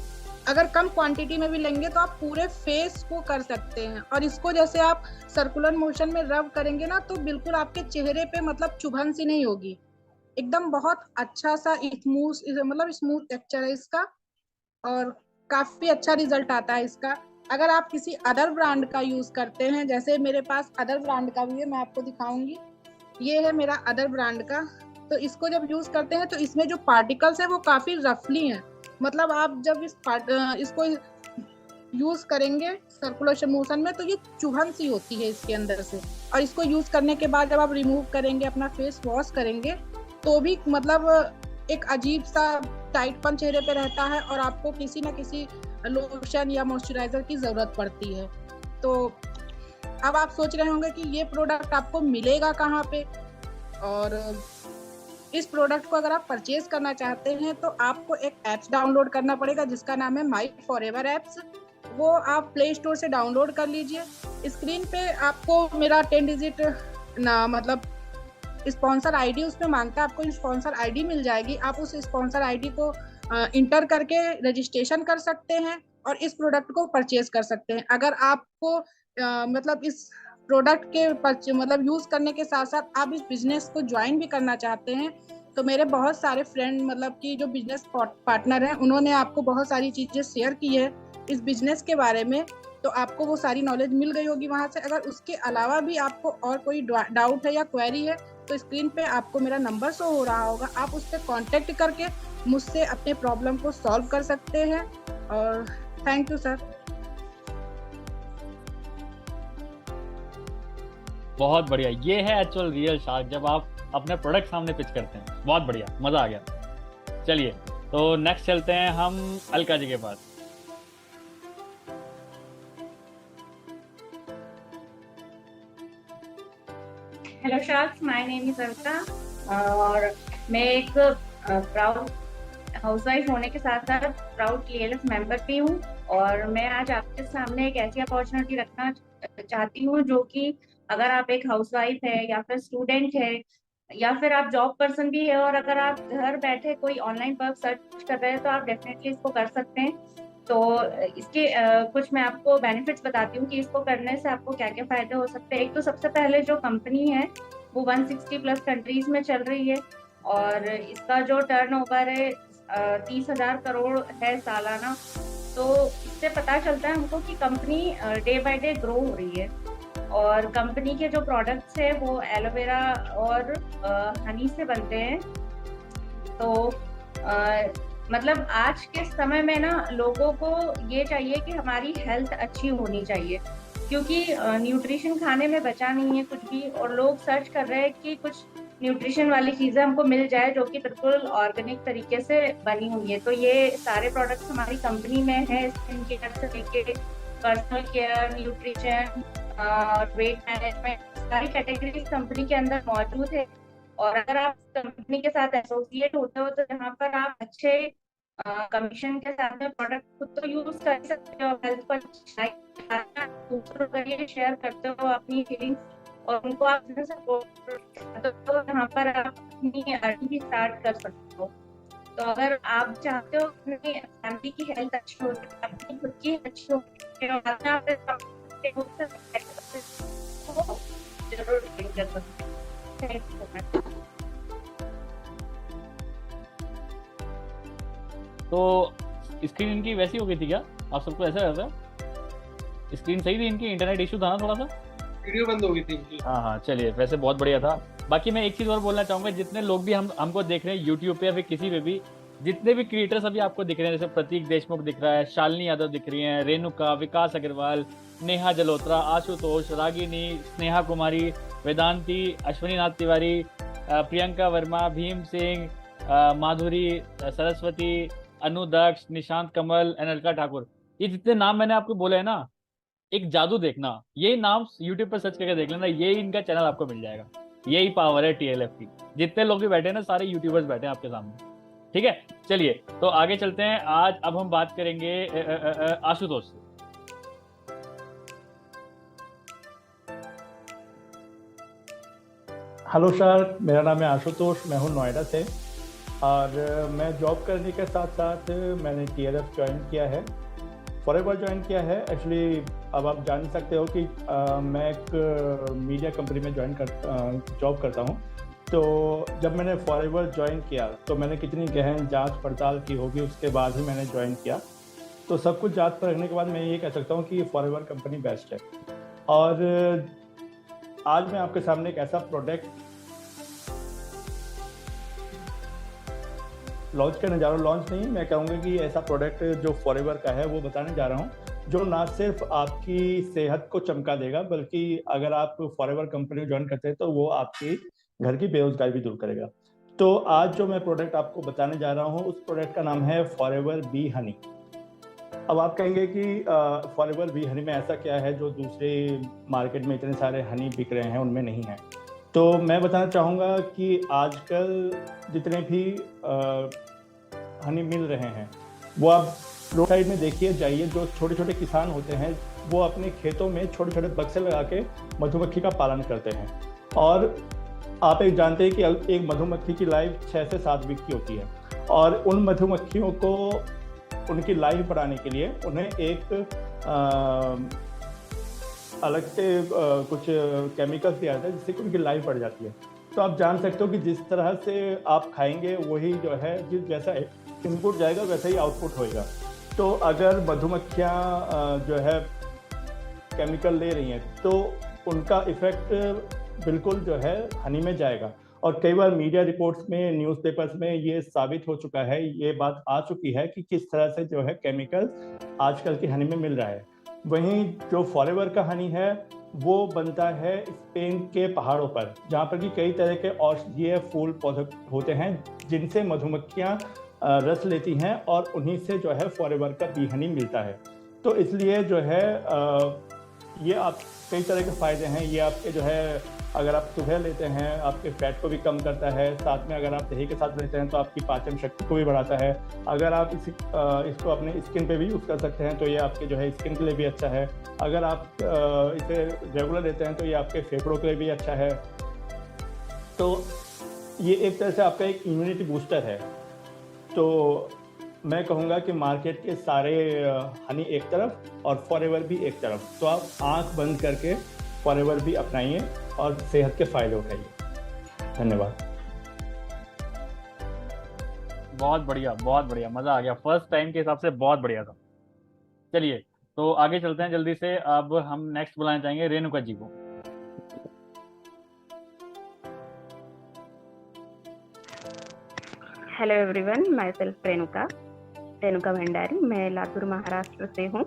अगर कम क्वांटिटी में भी लेंगे तो आप पूरे फेस को कर सकते हैं। और इसको जैसे आप सर्कुलर मोशन में रब करेंगे ना तो बिल्कुल आपके चेहरे पे मतलब चुभन सी नहीं होगी। एकदम बहुत अच्छा सा स्मूथ टेक्सचर है इसका और काफ़ी अच्छा रिजल्ट आता है इसका। अगर आप किसी अदर ब्रांड का यूज़ करते हैं, जैसे मेरे पास अदर ब्रांड का भी है, मैं आपको दिखाऊंगी। ये है मेरा अदर ब्रांड का। तो इसको जब यूज़ करते हैं तो इसमें जो पार्टिकल्स है वो काफ़ी रफली हैं। मतलब आप जब इसको यूज़ करेंगे सर्कुलेशन मोशन में तो ये चुभन सी होती है इसके अंदर से। और इसको यूज़ करने के बाद जब आप रिमूव करेंगे, अपना फेस वॉश करेंगे, तो भी मतलब एक अजीब सा टाइटपन चेहरे पे रहता है और आपको किसी न किसी लोशन या मॉइस्चराइजर की ज़रूरत पड़ती है। तो अब आप सोच रहे होंगे कि ये प्रोडक्ट आपको मिलेगा कहाँ पे। और इस प्रोडक्ट को अगर आप परचेज करना चाहते हैं तो आपको एक ऐप्स डाउनलोड करना पड़ेगा जिसका नाम है माई फॉरएवर ऐप्स। वो आप प्ले स्टोर से डाउनलोड कर लीजिए। स्क्रीन पे आपको मेरा 10 डिजिट ना मतलब स्पॉन्सर आईडी उसमें मांगता है, आपको स्पॉन्सर आईडी मिल जाएगी। आप उस स्पॉन्सर आईडी को इंटर करके रजिस्ट्रेशन कर सकते हैं और इस प्रोडक्ट को परचेज कर सकते हैं। अगर आपको मतलब इस प्रोडक्ट के मतलब यूज़ करने के साथ साथ आप इस बिजनेस को ज्वाइन भी करना चाहते हैं तो मेरे बहुत सारे फ्रेंड मतलब कि जो बिजनेस पार्टनर हैं उन्होंने आपको बहुत सारी चीज़ें शेयर की है इस बिजनेस के बारे में, तो आपको वो सारी नॉलेज मिल गई होगी वहाँ से। अगर उसके अलावा भी आपको और कोई डाउट है या क्वेरी है तो स्क्रीन पे आपको मेरा नंबर शो हो रहा होगा, आप उस पर कॉन्टेक्ट करके मुझसे अपने प्रॉब्लम को सॉल्व कर सकते हैं। और थैंक यू सर। बहुत बढ़िया, ये है एक्चुअल रियल शार्क जब आप अपने प्रोडक्ट सामने पिच करते हैं। बहुत बढ़िया, मजा आ गया। चलिए तो नेक्स्ट चलते हैं हम अलका जी के पास। Hello sharks, my name is Alka और मैं एक प्राउड हाउसवाइफ होने के साथ साथ प्राउड TLF मेंबर भी हूँ। और मैं आज आपके सामने एक ऐसी अपॉर्चुनिटी रखना चाहती हूँ जो कि अगर आप एक हाउसवाइफ है या फिर स्टूडेंट है या फिर आप जॉब पर्सन भी है और अगर आप घर बैठे कोई ऑनलाइन वर्क सर्च कर रहे हैं तो आप डेफिनेटली इसको कर सकते हैं। तो इसके कुछ मैं आपको बेनिफिट्स बताती हूँ कि इसको करने से आपको क्या क्या फायदे हो सकते हैं। एक तो सबसे पहले जो कंपनी है वो 160 प्लस कंट्रीज में चल रही है और इसका जो टर्नओवर है 30,000 करोड़ है सालाना। तो इससे पता चलता है हमको कि company day by day grow हो रही है। और कंपनी के जो प्रोडक्ट्स है वो एलोवेरा और हनी से बनते हैं। तो मतलब आज के समय में ना लोगों को ये चाहिए कि हमारी हेल्थ अच्छी होनी चाहिए क्योंकि न्यूट्रिशन खाने में बचा नहीं है कुछ भी और लोग सर्च कर रहे हैं कि कुछ न्यूट्रिशन वाली चीज़ें हमको मिल जाए जो कि बिल्कुल ऑर्गेनिक तरीके से बनी हुई है। तो ये सारे प्रोडक्ट्स हमारी कंपनी में है, स्किन केयर से लेके पर्सनल केयर, न्यूट्रिशन और वेट मैनेजमेंट, सारी कैटेगरीज कंपनी के अंदर मौजूद है। और अगर आप कंपनी के साथ एसोसिएट होते हो तो यहाँ पर आप अच्छे कमीशन के साथ में प्रोडक्ट खुद तो यूज कर सकते हो, हेल्थ पर दूसरों के लिए शेयर करते हो अपनी फीलिंग्स और उनको आप सपोर्ट तो यहाँ पर आप अपनी अर्निंग भी स्टार्ट कर सकते हो। तो अगर आप चाहते हो अपनी फैमिली की हेल्थ अच्छी हो, अपनी खुद की अच्छी हो, जरूर कर सकते हैं। तो स्क्रीन इनकी वैसी हो गई थी क्या? आप सबको ऐसा रहता? स्क्रीन सही थी इनकी, इंटरनेट इशू था ना थोड़ा सा, वीडियो बंद हो गई थी इनकी। हाँ, चलिए वैसे बहुत बढ़िया था। बाकी मैं एक चीज़ और बोलना चाहूँगा, जितने लोग भी हमको देख रहे हैं यूट्यूब पे या फिर किसी पे भी, जितने भी क्रिएटर्स अभी आपको दिख रहे हैं, जैसे प्रतीक देशमुख दिख रहा है, शालिनी यादव दिख रही हैं, रेणुका, विकास अग्रवाल, नेहा जलोत्रा, आशुतोष, रागिनी, स्नेहा कुमारी, वेदांती, अश्विनी नाथ तिवारी, प्रियंका वर्मा, भीम सिंह, माधुरी, सरस्वती, अनुदक्ष, निशांत कमल, अलका ठाकुर, ये जितने नाम मैंने आपको बोले हैं ना, एक जादू देखना, यही नाम यूट्यूब पर सर्च करके देख लेना, यही इनका चैनल आपको मिल जाएगा। यही पावर है TLF की। जितने लोग भी बैठे हैं ना, सारे यूट्यूबर्स बैठे हैं आपके सामने। ठीक है, चलिए तो आगे चलते हैं। आज अब हम बात करेंगे आशुतोष से। हेलो सर, मेरा नाम है आशुतोष, मैं हूँ नोएडा से और मैं जॉब करने के साथ साथ मैंने TLF ज्वाइन किया है, फॉरएवर ज्वाइन किया है। एक्चुअली अब आप जान सकते हो कि मैं एक मीडिया कंपनी में जॉब करता हूँ। तो जब मैंने फॉरएवर ज्वाइन किया तो मैंने कितनी गहन जांच पड़ताल की होगी, उसके बाद ही मैंने ज्वाइन किया। तो सब कुछ जांच परखने के बाद मैं ये कह सकता हूँ कि फॉरएवर कंपनी बेस्ट है। और आज मैं आपके सामने एक ऐसा प्रोडक्ट लॉन्च करने जा रहा हूँ। लॉन्च नहीं, मैं कहूँगा कि ऐसा प्रोडक्ट जो फॉरएवर का है वो बताने जा रहा हूँ, जो ना सिर्फ आपकी सेहत को चमका देगा, बल्कि अगर आप फॉरएवर कंपनी ज्वाइन करते हैं तो वो आपकी घर की बेरोजगारी भी दूर करेगा। तो आज जो मैं प्रोडक्ट आपको बताने जा रहा हूँ, उस प्रोडक्ट का नाम है फॉरएवर बी हनी। अब आप कहेंगे कि फॉरएवर बी हनी में ऐसा क्या है जो दूसरे मार्केट में इतने सारे हनी बिक रहे हैं उनमें नहीं है। तो मैं बताना चाहूँगा कि आजकल जितने भी हनी मिल रहे हैं वो आप रोड साइड में देखिए जाइए, जो छोटे छोटे किसान होते हैं वो अपने खेतों में छोटे छोटे बक्से लगा के मधुमक्खी का पालन करते हैं। और आप एक जानते हैं कि एक मधुमक्खी की लाइफ 6 से 7 वीक की होती है, और उन मधुमक्खियों को उनकी लाइफ बढ़ाने के लिए उन्हें एक अलग से कुछ केमिकल्स दिया जाता है जिससे कि उनकी लाइफ बढ़ जाती है। तो आप जान सकते हो कि जिस तरह से आप खाएंगे वही जो है, जिस जैसा इनपुट जाएगा वैसा ही आउटपुट होएगा। तो अगर मधुमक्खियाँ जो है केमिकल ले रही हैं तो उनका इफेक्ट बिल्कुल जो है हनी में जाएगा। और कई बार मीडिया रिपोर्ट्स में, न्यूज़पेपर्स में ये साबित हो चुका है, ये बात आ चुकी है कि किस तरह से जो है केमिकल्स आजकल की हनी में मिल रहा है। वहीं जो फॉरएवर का हनी है वो बनता है स्पेन के पहाड़ों पर, जहाँ पर कि कई तरह के औषधीय फूल पौधे होते हैं जिनसे मधुमक्खियाँ रस लेती हैं, और उन्हीं से जो है फॉरएवर का बी हनी मिलता है। तो इसलिए जो है ये आप कई तरह के फ़ायदे हैं। ये आपके जो है अगर आप सुबह लेते हैं आपके फैट को भी कम करता है, साथ में अगर आप दही के साथ लेते हैं तो आपकी पाचन शक्ति को भी बढ़ाता है। अगर आप इसको अपने स्किन पे भी यूज़ कर सकते हैं तो ये आपके जो है स्किन के लिए भी अच्छा है। अगर आप इसे रेगुलर लेते हैं तो ये आपके फेफड़ों के लिए भी अच्छा है। तो ये एक तरह से आपका एक इम्यूनिटी बूस्टर है। तो मैं कहूँगा कि मार्केट के सारे हनी एक तरफ और फॉरएवर भी एक तरफ। तो आप आंख बंद करके फॉरएवर भी अपनाइए और सेहत के फायदे उठाइए। धन्यवाद। बहुत बढ़िया, बहुत बढ़िया, मज़ा आ गया। फर्स्ट टाइम के हिसाब से बहुत बढ़िया था। चलिए तो आगे चलते हैं जल्दी से। अब हम नेक्स्ट बुलाना चाहेंगे रेणुका जी को। Hello everyone, my self Renuka Bhandari. मैं लातूर महाराष्ट्र से हूँ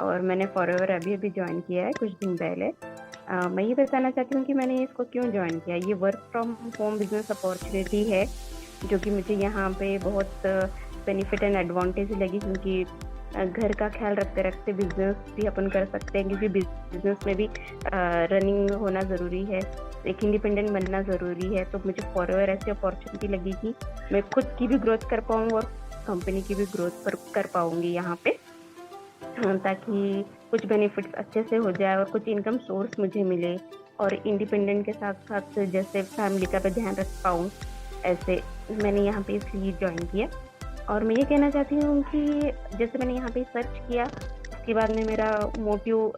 और मैंने फॉरएवर अभी ज्वाइन किया है कुछ दिन पहले। मैं ये बताना चाहती हूँ कि मैंने इसको क्यों ज्वाइन किया। ये work from home business opportunity है जो कि मुझे यहाँ पे बहुत बेनिफिट एंड एडवांटेज लगी, क्योंकि घर का ख्याल रखते रखते बिजनेस भी अपन कर सकते हैं, क्योंकि बिजनेस में भी रनिंग होना ज़रूरी है, एक इंडिपेंडेंट बनना ज़रूरी है। तो मुझे फॉरएवर ऐसी अपॉर्चुनिटी लगी कि मैं खुद की भी ग्रोथ कर पाऊँ और कंपनी की भी ग्रोथ कर पाऊँगी यहाँ पे, ताकि कुछ बेनिफिट्स अच्छे से हो जाए और कुछ इनकम सोर्स मुझे मिले, और इंडिपेंडेंट के साथ साथ जैसे फैमिली का भी ध्यान रख पाऊँ, ऐसे मैंने यहाँ पे इसलिए ज्वाइन किया। और मैं ये कहना चाहती हूँ कि जैसे मैंने यहाँ पे सर्च किया, उसके बाद में मेरा मोटिव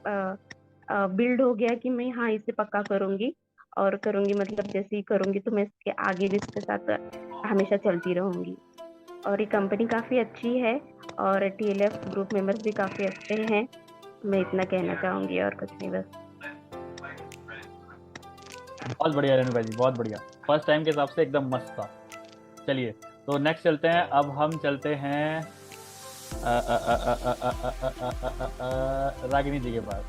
बिल्ड हो गया कि मैं हाँ इसे पक्का करूँगी और करूँगी, मतलब जैसे ही करूँगी तो मैं इसके आगे भी इसके साथ हमेशा चलती रहूँगी। और ये कंपनी काफ़ी अच्छी है और TLF ग्रुप मेंबर्स भी काफ़ी अच्छे हैं। मैं इतना कहना चाहूँगी और कुछ नहीं, बस। बहुत बढ़िया रेणुका जी, बहुत बढ़िया। फर्स्ट टाइम के हिसाब से एकदम मस्त था। चलिए तो नेक्स्ट चलते हैं। अब हम चलते हैं रागिनी जी के पास।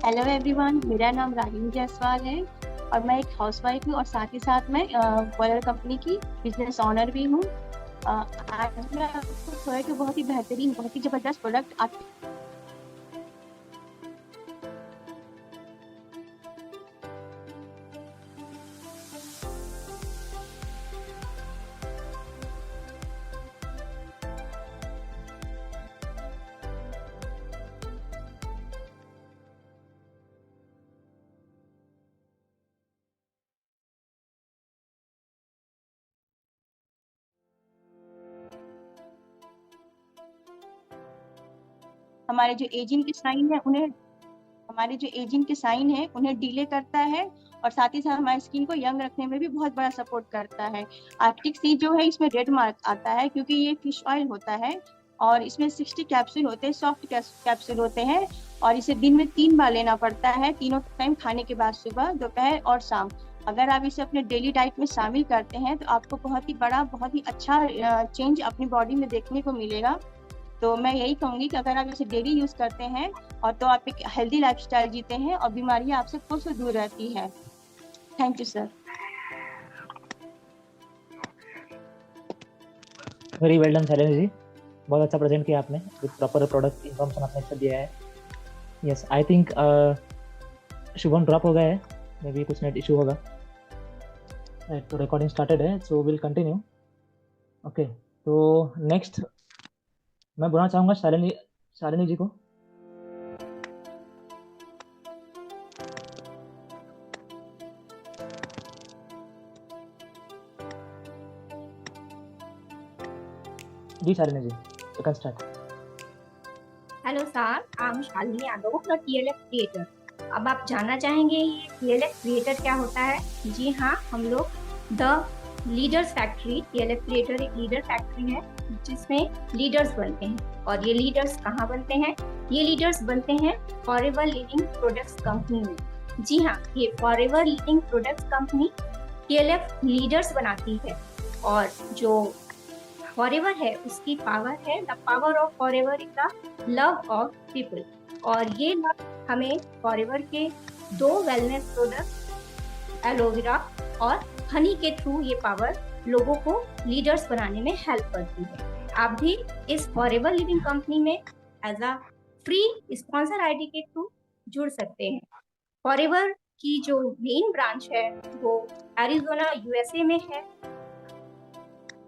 हेलो एवरीवन, मेरा नाम रागिनी जायसवाल है और मैं एक हाउसवाइफ हूँ और साथ ही साथ मैं फॉरएवर कंपनी की बिजनेस ऑनर भी हूँ। आज मैं आपको फॉरएवर के बहुत ही बेहतरीन, बहुत ही जबरदस्त प्रोडक्ट हमारे जो एजिंग के साइन है उन्हें डिले करता है, और साथ ही साथ हमारी स्किन को यंग रखने में भी बहुत बड़ा सपोर्ट करता है। आर्कटिक सी जो है इसमें रेड मार्क आता है क्योंकि ये फिश ऑयल होता है, और इसमें 60 कैप्सूल होते हैं, सॉफ्ट कैप्सूल होते हैं, और इसे दिन में 3 बार लेना पड़ता है, तीनों टाइम खाने के बाद, सुबह, दोपहर और शाम। अगर आप इसे अपने डेली डाइट में शामिल करते हैं तो आपको बहुत ही अच्छा चेंज अपनी बॉडी में देखने को मिलेगा। तो मैं यही कहूँगी कि अगर आप इसे डेली यूज करते हैं और तो आप एक हेल्दी लाइफस्टाइल जीते हैं और बीमारियां आपसे कोसों दूर रहती है। Thank you sir. Very well done Shailendra ji, बहुत अच्छा प्रेजेंट किया आपने, विद प्रॉपर प्रोडक्ट इन्फॉर्मेशन आपने अच्छा दिया है। Yes, I think Shubham drop हो गया है, मे बी कुछ नेट इशू होगा। तो रिकॉर्डिंग स्टार्टेड है, सो विल कंटिन्यू। ओके, तो नेक्स्ट मैं बुलाना चाहूँगा शालिनी जी को। जी शालिनी जी, you can start. Hello sir, I am Shalini Yadav from TLF creator. अब आप जानना चाहेंगे ये TLF क्रिएटर क्या होता है? जी हाँ, हम लोग the leaders factory, TLF creator एक लीडर फैक्ट्री है जिसमें लीडर्स बनते हैं। और ये लीडर्स कहाँ बनते हैं? ये लीडर्स बनते हैं फॉरएवर लीडिंग प्रोडक्ट्स कंपनी में। जी हाँ, ये forever leading products company TLF leaders बनाती है। और जो फॉरएवर है उसकी पावर है, the power of forever is the love of people. और ये लव हमें फॉरएवर के 2 वेलनेस प्रोडक्ट एलोवेरा और हनी के थ्रू ये पावर लोगों को लीडर्स बनाने में हेल्प करती है। आप भी इस फॉरएवर लिविंग कंपनी में as a free sponsor ID के थ्रू जुड़ सकते हैं। फॉरएवर की जो मेन ब्रांच है वो एरिजोना USA में है,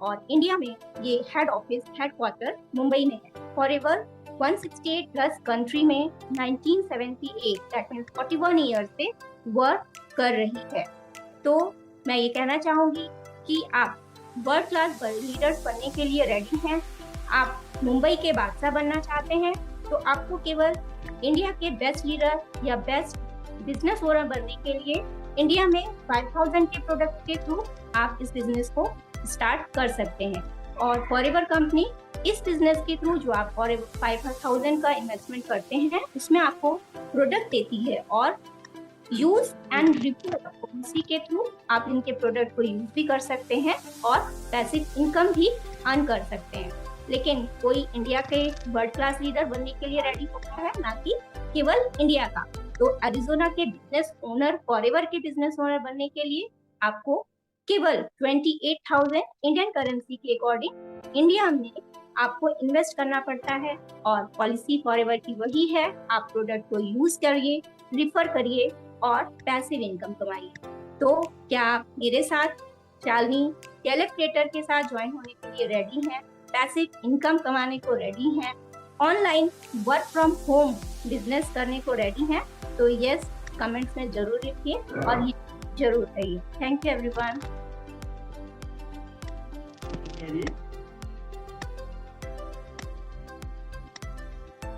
और इंडिया में ये हेडक्वार्टर मुंबई में है। फॉरएवर 168 प्लस कंट्री में 1978 दैट मींस 41 ईयर्स से वर्क कर रही है। तो मैं ये कहना चाहूंगी कि आप वर्ल्ड क्लास लीडर्स बनने के लिए रेडी हैं। आप मुंबई के बादशाह बनना चाहते हैं तो आपको केवल इंडिया के बेस्ट लीडर या बेस्ट बिजनेस ओनर बनने के लिए इंडिया में 5000 के प्रोडक्ट के थ्रू आप इस बिजनेस को स्टार्ट कर सकते हैं। और फॉरएवर कंपनी इस बिजनेस के थ्रू जो आप 5000 का इन्वेस्टमेंट करते हैं उसमें आपको प्रोडक्ट देती है, और यूज एंड रिव्यू पॉलिसी के थ्रू आप इनके प्रोडक्ट को यूज भी कर सकते हैं और पैसिव इनकम भी अर्न कर सकते हैं। लेकिन कोई इंडिया के वर्ल्ड क्लास लीडर बनने के लिए रेडी होता है, ना कि केवल इंडिया का। तो एरिजोना के बिजनेस ओनर, फॉरएवर के बिजनेस ओनर बनने के लिए आपको केवल 28,000 इंडियन करेंसी के अकॉर्डिंग इंडिया में आपको इन्वेस्ट करना पड़ता है। और पॉलिसी फॉरएवर की वही है, आप प्रोडक्ट को यूज करिए, रिफर करिए और पैसिव इनकम कमाइए। तो क्या आप मेरे साथ शालिनी TLF क्रिएटर के साथ ज्वाइन होने के लिए रेडी हैं? पैसिव इनकम कमाने को रेडी हैं? Online work from home business करने को रेडी हैं? तो यस कमेंट्स में जरूर लिखिए और ये जरूर करिए। Thank you everyone.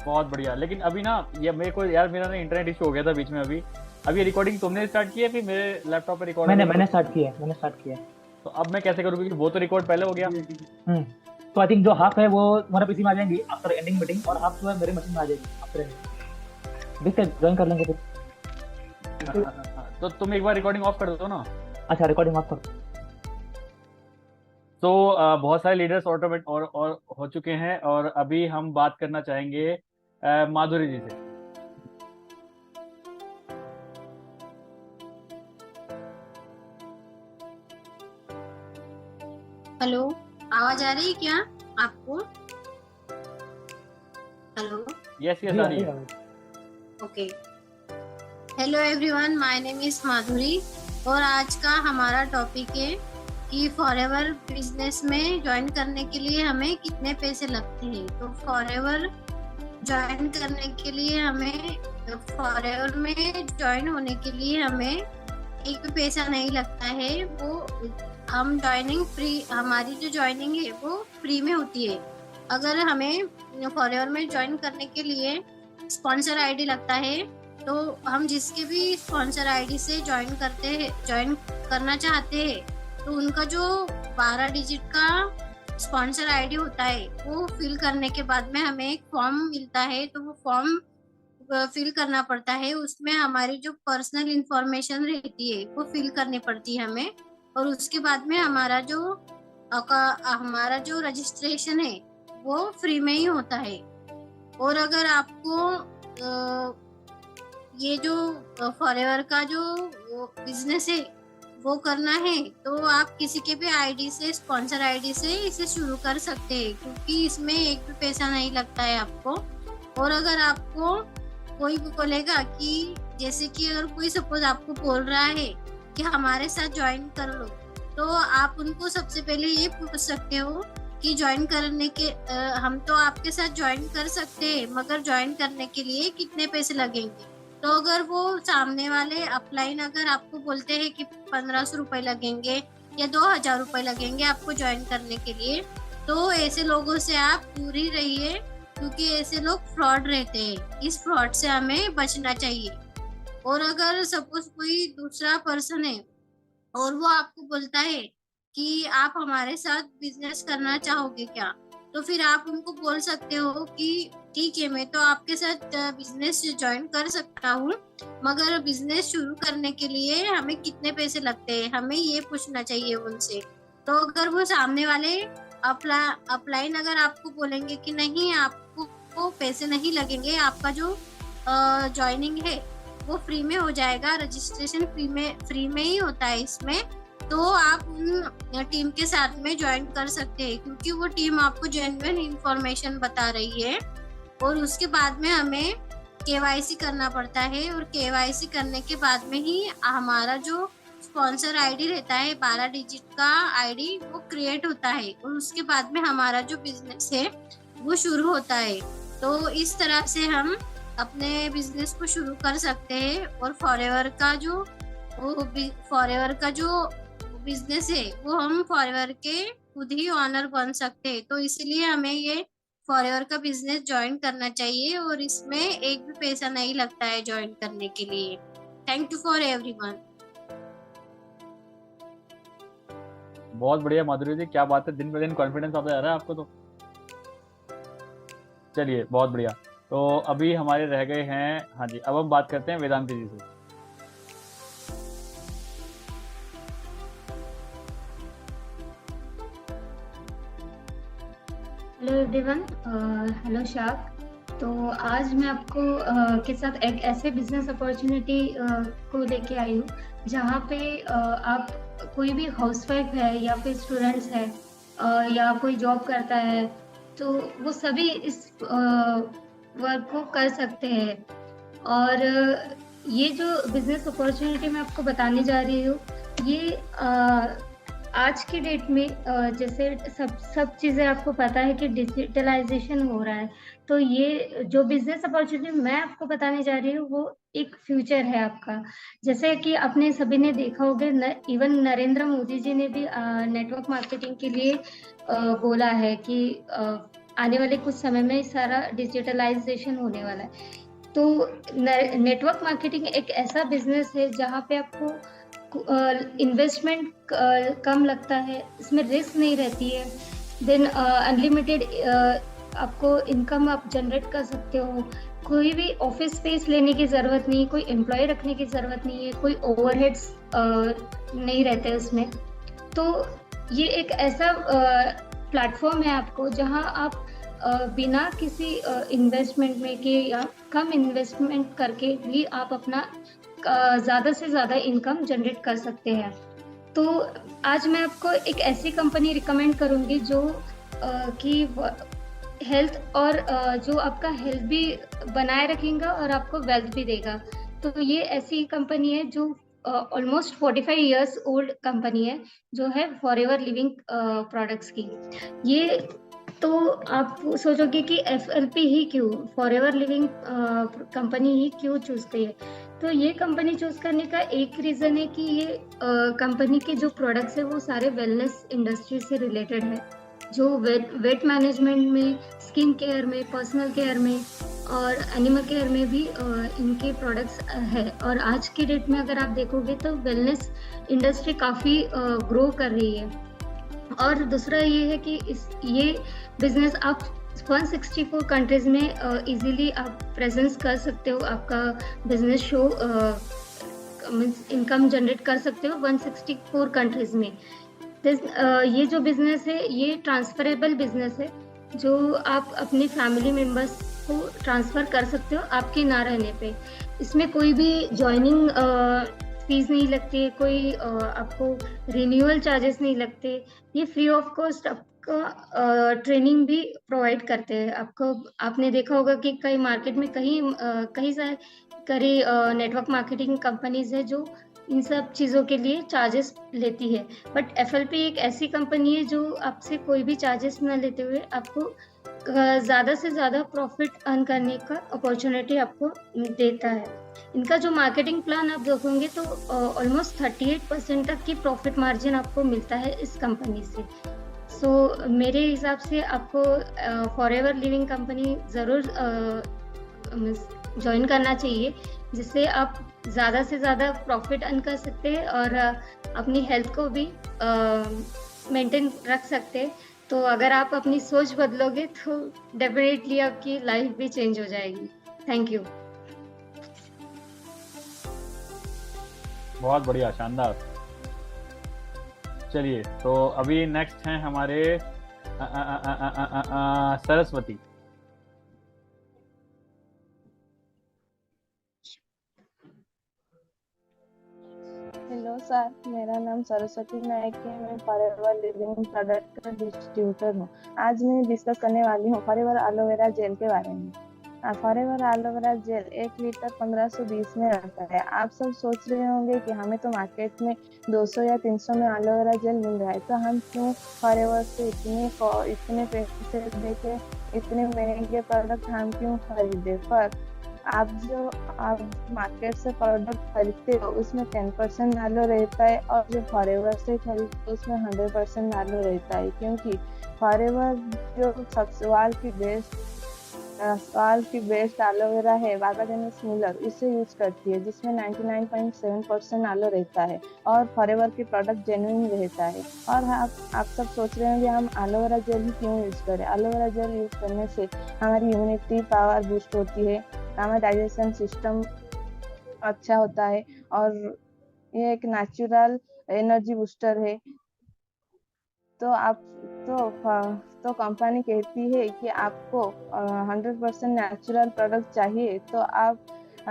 बहुत बढ़िया। लेकिन अभी ना ये मेरे को यार मेरा ना इंटरनेट इशू हो गया था बीच में। अभी रिकॉर्डिंग तुमने स्टार्ट की है फिर मेरे लैपटॉप पे रिकॉर्ड? मैंने स्टार्ट किया। तो अब मैं कैसे करूँ, क्योंकि वो तो रिकॉर्ड पहले हो गया। तो आई थिंक जो हाफ है वो तुम्हारा पीसी में आ जाएंगी आफ्टर एंडिंग मीटिंग, और हाफ जो है मेरे मशीन में आ जाएगी आफ्टर एंडिंग। देखते ज्वाइन कर लेंगे फिर। तो तुम एक बार रिकॉर्डिंग ऑफ कर दो ना। अच्छा, रिकॉर्डिंग ऑफ कर। तो बहुत सारे लीडर्स ऑटोमेट और हो चुके हैं, और अभी हम बात करना चाहेंगे माधुरी जी से। हेलो, आवाज आ रही है क्या आपको? हेलो, यस आ रही है। Okay, hello everyone, my name is Madhuri और आज का हमारा टॉपिक है कि फॉरएवर बिजनेस में ज्वाइन करने के लिए हमें कितने पैसे लगते हैं। तो फॉरएवर ज्वाइन करने के लिए हमें, फॉरएवर में ज्वाइन होने के लिए हमें एक भी पैसा नहीं लगता है। वो हम ज्वाइनिंग फ्री, हमारी जो ज्वाइनिंग है वो फ्री में होती है। अगर हमें फॉरएवर में ज्वाइन करने के लिए स्पॉन्सर आईडी लगता है, तो हम जिसके भी स्पॉन्सर आईडी से ज्वाइन करना चाहते हैं, तो उनका जो 12 डिजिट का स्पॉन्सर आईडी होता है वो फिल करने के बाद में हमें एक फॉर्म मिलता है, तो वो फॉर्म फिल करना पड़ता है। उसमें हमारी जो पर्सनल इंफॉर्मेशन रहती है वो फिल करनी पड़ती है हमें, और उसके बाद में हमारा जो रजिस्ट्रेशन है वो फ्री में ही होता है। और अगर आपको ये जो फॉरएवर का जो बिजनेस है वो करना है, तो आप किसी के भी आईडी से, स्पॉन्सर आईडी से इसे शुरू कर सकते हैं, क्योंकि इसमें एक भी पैसा नहीं लगता है आपको। और अगर आपको कोई भी बोलेगा कि जैसे कि अगर कोई सपोज आपको बोल रहा है कि हमारे साथ ज्वाइन कर लो, तो आप उनको सबसे पहले ये पूछ सकते हो कि ज्वाइन करने के हम तो आपके साथ ज्वाइन कर सकते हैं, मगर ज्वाइन करने के लिए कितने पैसे लगेंगे। तो अगर वो सामने वाले अपलाइन अगर आपको बोलते हैं कि 1500 रुपए लगेंगे या 2000 रुपए लगेंगे आपको ज्वाइन करने के लिए, तो ऐसे लोगों से आप दूर ही रहिए, क्योंकि ऐसे लोग फ्रॉड रहते हैं। इस फ्रॉड से हमें बचना चाहिए। और अगर सपोज कोई दूसरा पर्सन है और वो आपको बोलता है कि आप हमारे साथ बिजनेस करना चाहोगे क्या, तो फिर आप उनको बोल सकते हो कि ठीक है, मैं तो आपके साथ बिजनेस ज्वाइन कर सकता हूँ, मगर बिजनेस शुरू करने के लिए हमें कितने पैसे लगते हैं, हमें ये पूछना चाहिए उनसे। तो अगर वो सामने वाले अपलाइन अगर आपको बोलेंगे कि नहीं, आपको पैसे नहीं लगेंगे, आपका जो ज्वाइनिंग है वो फ्री में हो जाएगा, रजिस्ट्रेशन फ्री में ही होता है इसमें, तो आप उन टीम के साथ में ज्वाइन कर सकते हैं, क्योंकि वो टीम आपको जेन्युइन इंफॉर्मेशन बता रही है। और उसके बाद में हमें केवाईसी करना पड़ता है, और केवाईसी करने के बाद में ही हमारा जो स्पॉन्सर आईडी रहता है 12 डिजिट का आईडी वो क्रिएट होता है, और उसके बाद में हमारा जो बिजनेस है वो शुरू होता है। तो इस तरह से हम अपने बिजनेस को शुरू कर सकते हैं। और फॉरएवर का जो बिजनेस है वो हम फॉरएवर के खुद ही ऑनर बन सकते हैं। तो इसलिए हमें ये फॉरएवर का बिजनेस ज्वाइन करना चाहिए, और इसमें एक भी पैसा नहीं लगता है ज्वाइन करने के लिए। Thank you for everyone. बहुत बढ़िया माधुरी जी, क्या बात है, दिन ब दिन कॉन्फिडेंस आता जा रहा है आपको तो। चलिए, बहुत बढ़िया। तो अभी हमारे रह गए हैं, हाँ जी, अब हम बात करते हैं वेदांती जी से। हेलो एवरीवन, हेलो शाक। तो आज मैं आपको के साथ एक ऐसे बिजनेस अपॉर्चुनिटी को लेके आई हूँ जहाँ पे आप कोई भी हाउसवाइफ है या फिर स्टूडेंट्स है या कोई जॉब करता है, तो वो सभी इस वर्क को कर सकते हैं। और ये जो बिजनेस अपॉर्चुनिटी मैं आपको बताने जा रही हूँ, ये आज की डेट में जैसे सब चीज़ें आपको पता है कि डिजिटलाइजेशन हो रहा है, तो ये जो बिजनेस अपॉर्चुनिटी मैं आपको बताने जा रही हूँ वो एक फ्यूचर है आपका। जैसे कि आपने सभी ने देखा होगा, इवन नरेंद्र मोदी जी ने भी नेटवर्क मार्केटिंग के लिए बोला है कि आने वाले कुछ समय में सारा डिजिटलाइजेशन होने वाला है। तो नेटवर्क मार्केटिंग एक ऐसा बिजनेस है जहाँ पे आपको इन्वेस्टमेंट कम लगता है, इसमें रिस्क नहीं रहती है, देन अनलिमिटेड आपको इनकम आप जनरेट कर सकते हो, कोई भी ऑफिस स्पेस लेने की ज़रूरत नहीं, कोई एम्प्लॉय रखने की ज़रूरत नहीं है, कोई ओवरहेड्स नहीं रहते उसमें। तो ये एक ऐसा प्लेटफॉर्म है आपको जहां आप बिना किसी इन्वेस्टमेंट में के या कम इन्वेस्टमेंट करके भी आप अपना ज़्यादा से ज़्यादा इनकम जनरेट कर सकते हैं। तो आज मैं आपको एक ऐसी कंपनी रिकमेंड करूँगी जो कि हेल्थ और जो आपका हेल्थ भी बनाए रखेगा और आपको वेल्थ भी देगा। तो ये ऐसी कंपनी है जो ऑलमोस्ट 45 इयर्स ओल्ड कंपनी है, जो है फॉरएवर लिविंग प्रोडक्ट्स की। ये तो आप सोचोगे कि FLP ही क्यों, फॉरएवर लिविंग कंपनी ही क्यों चूज की है। तो ये कंपनी चूज करने का एक रीज़न है कि ये कंपनी के जो प्रोडक्ट्स है वो सारे वेलनेस इंडस्ट्री से रिलेटेड है। जो वेट मैनेजमेंट में, स्किन केयर में, पर्सनल केयर में और एनिमल केयर में भी इनके प्रोडक्ट्स है। और आज के डेट में अगर आप देखोगे तो वेलनेस इंडस्ट्री काफ़ी ग्रो कर रही है। और दूसरा ये है कि ये बिजनेस आप 164 कंट्रीज में इजीली आप प्रेजेंस कर सकते हो, आपका बिजनेस शो इनकम जनरेट कर सकते हो 164 कंट्रीज में। ये जो बिजनेस है ये ट्रांसफरेबल बिजनेस है, जो आप अपने फैमिली मेम्बर्स को ट्रांसफ़र कर सकते हो आपके ना रहने पे। इसमें कोई भी ज्वाइनिंग फीस नहीं लगती है, कोई आपको रिन्यूअल चार्जेस नहीं लगते। ये फ्री ऑफ कॉस्ट आपका ट्रेनिंग भी प्रोवाइड करते हैं आपको। आपने देखा होगा कि कई मार्केट में कई सारी नेटवर्क मार्केटिंग कंपनीज है जो इन सब चीज़ों के लिए चार्जेस लेती है, बट FLP एक ऐसी कंपनी है जो आपसे कोई भी चार्जेस ना लेते हुए आपको ज़्यादा से ज़्यादा प्रॉफिट अर्न करने का अपॉर्चुनिटी आपको देता है। इनका जो मार्केटिंग प्लान आप देखोगे तो ऑलमोस्ट 38% तक की प्रॉफिट मार्जिन आपको मिलता है इस कंपनी से। सो मेरे हिसाब से आपको फॉरएवर लिविंग कंपनी ज़रूर ज्वाइन करना चाहिए, जिससे आप ज़्यादा से ज़्यादा प्रॉफिट अर्न कर सकते हैं और अपनी हेल्थ को भी मेंटेन रख सकते हैं। तो अगर आप अपनी सोच बदलोगे तो डेफिनेटली आपकी लाइफ भी चेंज हो जाएगी। Thank you. बहुत बढ़िया, शानदार। चलिए, तो अभी नेक्स्ट हैं हमारे सरस्वती। हेलो सर, मेरा नाम सरस्वती नायक है। मैं फॉरएवर लिविंग प्रोडक्ट का डिस्ट्रीब्यूटर हूँ। आज मैं डिस्कस करने वाली हूँ फॉरएवर एलोवेरा जेल के बारे में। फॉरएवर एलोवेरा जेल 1 लीटर 1520 में आता है। आप सब सोच रहे होंगे कि हमें तो मार्केट में 200 या 300 में एलोवेरा जेल मिल रहा है, तो हम क्यों फॉरएवर से इतने पैसे देके इतने महंगे प्रोडक्ट हम क्यों खरीदे। पर आप मार्केट से प्रोडक्ट खरीदते हो उसमें 10% नालो रहता है, और जो फॉरएवर से खरीदते हो उसमें 100% नालो रहता है, क्योंकि फॉरएवर जो सबसे वाल की बेस्ट एलोवेरा है वागाडेनस मिलर, इसे यूज करती है, जिसमें 99.7% आलो रहता है और फॉरएवर की प्रोडक्ट जेन्युइन रहता है। और आप सब सोच रहे हैं कि हम एलोवेरा जेल ही क्यों यूज करें। एलोवेरा जेल यूज करने से हमारी इम्यूनिटी पावर बूस्ट होती है, हमारा डाइजेशन सिस्टम अच्छा होता है, और ये एक नेचुरल एनर्जी बूस्टर है। तो कंपनी कहती है कि आपको 100% नेचुरल प्रोडक्ट चाहिए, तो आप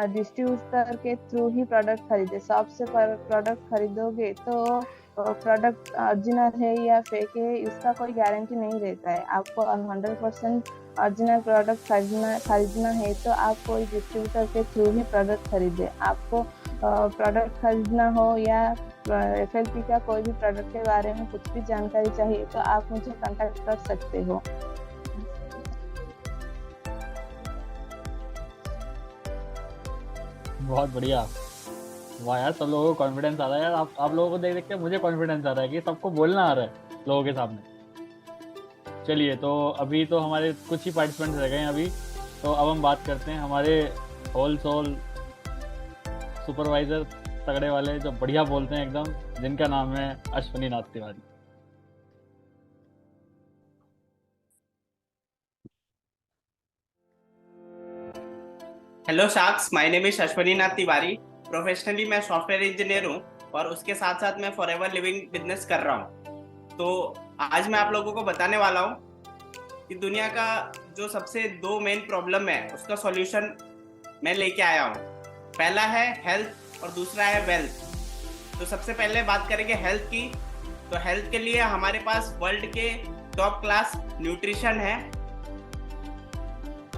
डिस्ट्रीब्यूटर के थ्रू ही प्रोडक्ट खरीदे। शॉप से प्रोडक्ट खरीदोगे तो प्रोडक्ट ओरिजिनल है या फेक है इसका कोई गारंटी नहीं रहता है। आपको 100% ओरिजिनल प्रोडक्ट खरीदना है तो आप कोई डिस्ट्रीब्यूटर के थ्रू ही प्रोडक्ट खरीदे। आपको प्रोडक्ट खरीदना हो या FLP का कोई भी प्रोडक्ट के बारे में कुछ भी जानकारी चाहिए तो आप मुझे कांटेक्ट कर सकते हो। बहुत बढ़िया, वाह यार, सब लोगों को कॉन्फिडेंस आ रहा है यार। आप लोगों को देख के मुझे कॉन्फिडेंस आ रहा है कि सबको बोलना आ रहा है लोगों के सामने। चलिए, तो अभी तो हमारे कुछ ही पार्टिसिपेंट्स रह गए हैं अभी, तो अब हम बात करते हैं हमारे होल सोल सुपरवाइजर तगड़े वाले, जो बढ़िया बोलते हैं एकदम, जिनका नाम है Ashwani Nath Tiwari. Hello sharks, my name is Ashwani Nath Tiwari. Professionally मैं सॉफ्टवेयर इंजीनियर हूँ और उसके साथ साथ मैं फॉरएवर लिविंग बिजनेस कर रहा हूँ। तो आज मैं आप लोगों को बताने वाला हूँ कि दुनिया का जो सबसे 2 मेन प्रॉब्लम है उसका सॉल्यूशन मैं लेके आया हूँ। पहला है हेल्थ और दूसरा है वेल्थ। तो सबसे पहले बात करेंगे हेल्थ की। तो हेल्थ के लिए हमारे पास वर्ल्ड के टॉप क्लास न्यूट्रिशन है।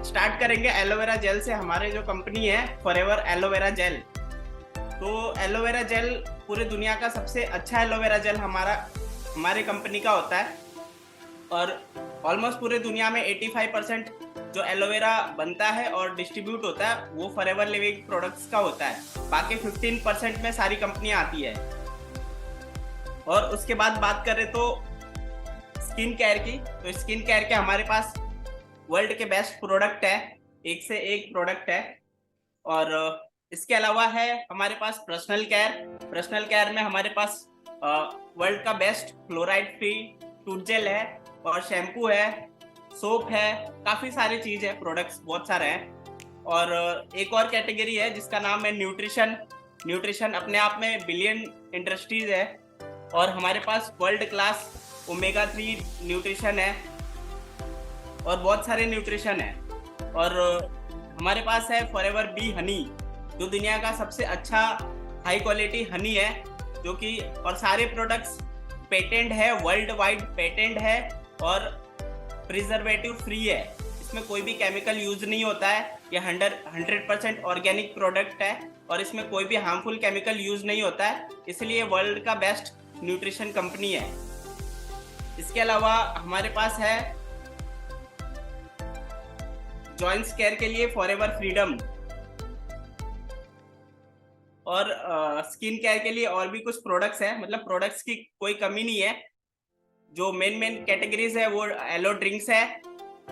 स्टार्ट करेंगे एलोवेरा जेल से। हमारे जो कंपनी है फॉरएवर एलोवेरा जेल, तो एलोवेरा जेल पूरे दुनिया का सबसे अच्छा एलोवेरा जेल हमारे कंपनी का होता है, और ऑलमोस्ट पूरे दुनिया में 85% जो एलोवेरा बनता है और डिस्ट्रीब्यूट होता है वो फॉरएवर लिविंग प्रोडक्ट्स का होता है। बाकी 15% में सारी कंपनियां आती है। और उसके बाद बात करें तो स्किन केयर की। तो स्किन केयर के हमारे पास वर्ल्ड के बेस्ट प्रोडक्ट है, एक से एक प्रोडक्ट है। और इसके अलावा है हमारे पास पर्सनल केयर में हमारे पास वर्ल्ड का best fluoride free tooth gel है, और शैम्पू है, सोप है, काफी सारी चीज है, प्रोडक्ट्स बहुत सारे हैं। और एक और कैटेगरी है जिसका नाम है न्यूट्रिशन अपने आप में बिलियन इंडस्ट्रीज है, और हमारे पास वर्ल्ड क्लास ओमेगा 3 न्यूट्रिशन है और बहुत सारे न्यूट्रिशन है। और हमारे पास है फॉरएवर बी हनी, जो दुनिया का सबसे अच्छा हाई क्वालिटी हनी है, जो कि और सारे प्रोडक्ट्स पेटेंट है, वर्ल्ड वाइड पेटेंट है और प्रिजर्वेटिव फ्री है। इसमें कोई भी केमिकल यूज नहीं होता है, ये 100% ऑर्गेनिक प्रोडक्ट है और इसमें कोई भी हार्मफुल केमिकल यूज नहीं होता है, इसलिए वर्ल्ड का बेस्ट न्यूट्रिशन कंपनी है। इसके अलावा हमारे पास है जॉइंट्स केयर के लिए फॉरएवर फ्रीडम, और स्किन केयर के लिए और भी कुछ प्रोडक्ट्स हैं, मतलब प्रोडक्ट्स की कोई कमी नहीं है। जो मेन कैटेगरीज है वो एलो ड्रिंक्स है,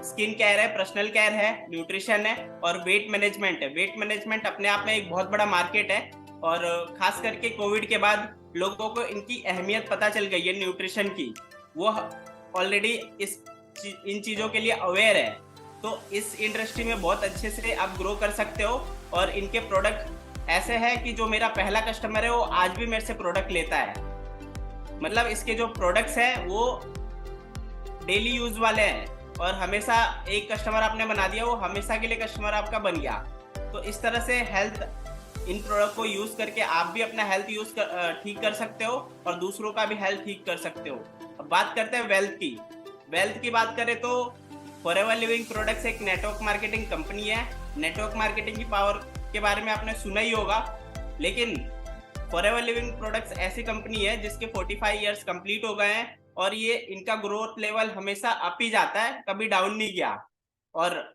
स्किन केयर है, पर्सनल केयर है, न्यूट्रिशन है और वेट मैनेजमेंट है। वेट मैनेजमेंट अपने आप में एक बहुत बड़ा मार्केट है, और खास करके कोविड के बाद लोगों को इनकी अहमियत पता चल गई है न्यूट्रिशन की, वो ऑलरेडी इन चीज़ों के लिए अवेयर है। तो इस इंडस्ट्री में बहुत अच्छे से आप ग्रो कर सकते हो, और इनके प्रोडक्ट ऐसे है कि जो मेरा पहला कस्टमर है वो आज भी मेरे से प्रोडक्ट लेता है। मतलब इसके जो प्रोडक्ट्स हैं वो डेली यूज वाले हैं, और हमेशा एक कस्टमर आपने बना दिया वो हमेशा के लिए कस्टमर आपका बन गया। तो इस तरह से हेल्थ इन प्रोडक्ट को यूज करके आप भी अपना हेल्थ ठीक कर सकते हो और दूसरों का भी हेल्थ ठीक कर सकते हो। अब बात करते हैं वेल्थ की बात करें तो फॉरएवर लिविंग प्रोडक्ट्स एक नेटवर्क मार्केटिंग कंपनी है। नेटवर्क मार्केटिंग की पावर के बारे में आपने सुना ही होगा, लेकिन फॉरएवर लिविंग प्रोडक्ट्स ऐसी कंपनी है जिसके 45 इयर्स कंप्लीट हो गए हैं, और ये इनका ग्रोथ लेवल हमेशा अप ही जाता है, कभी डाउन नहीं गया। और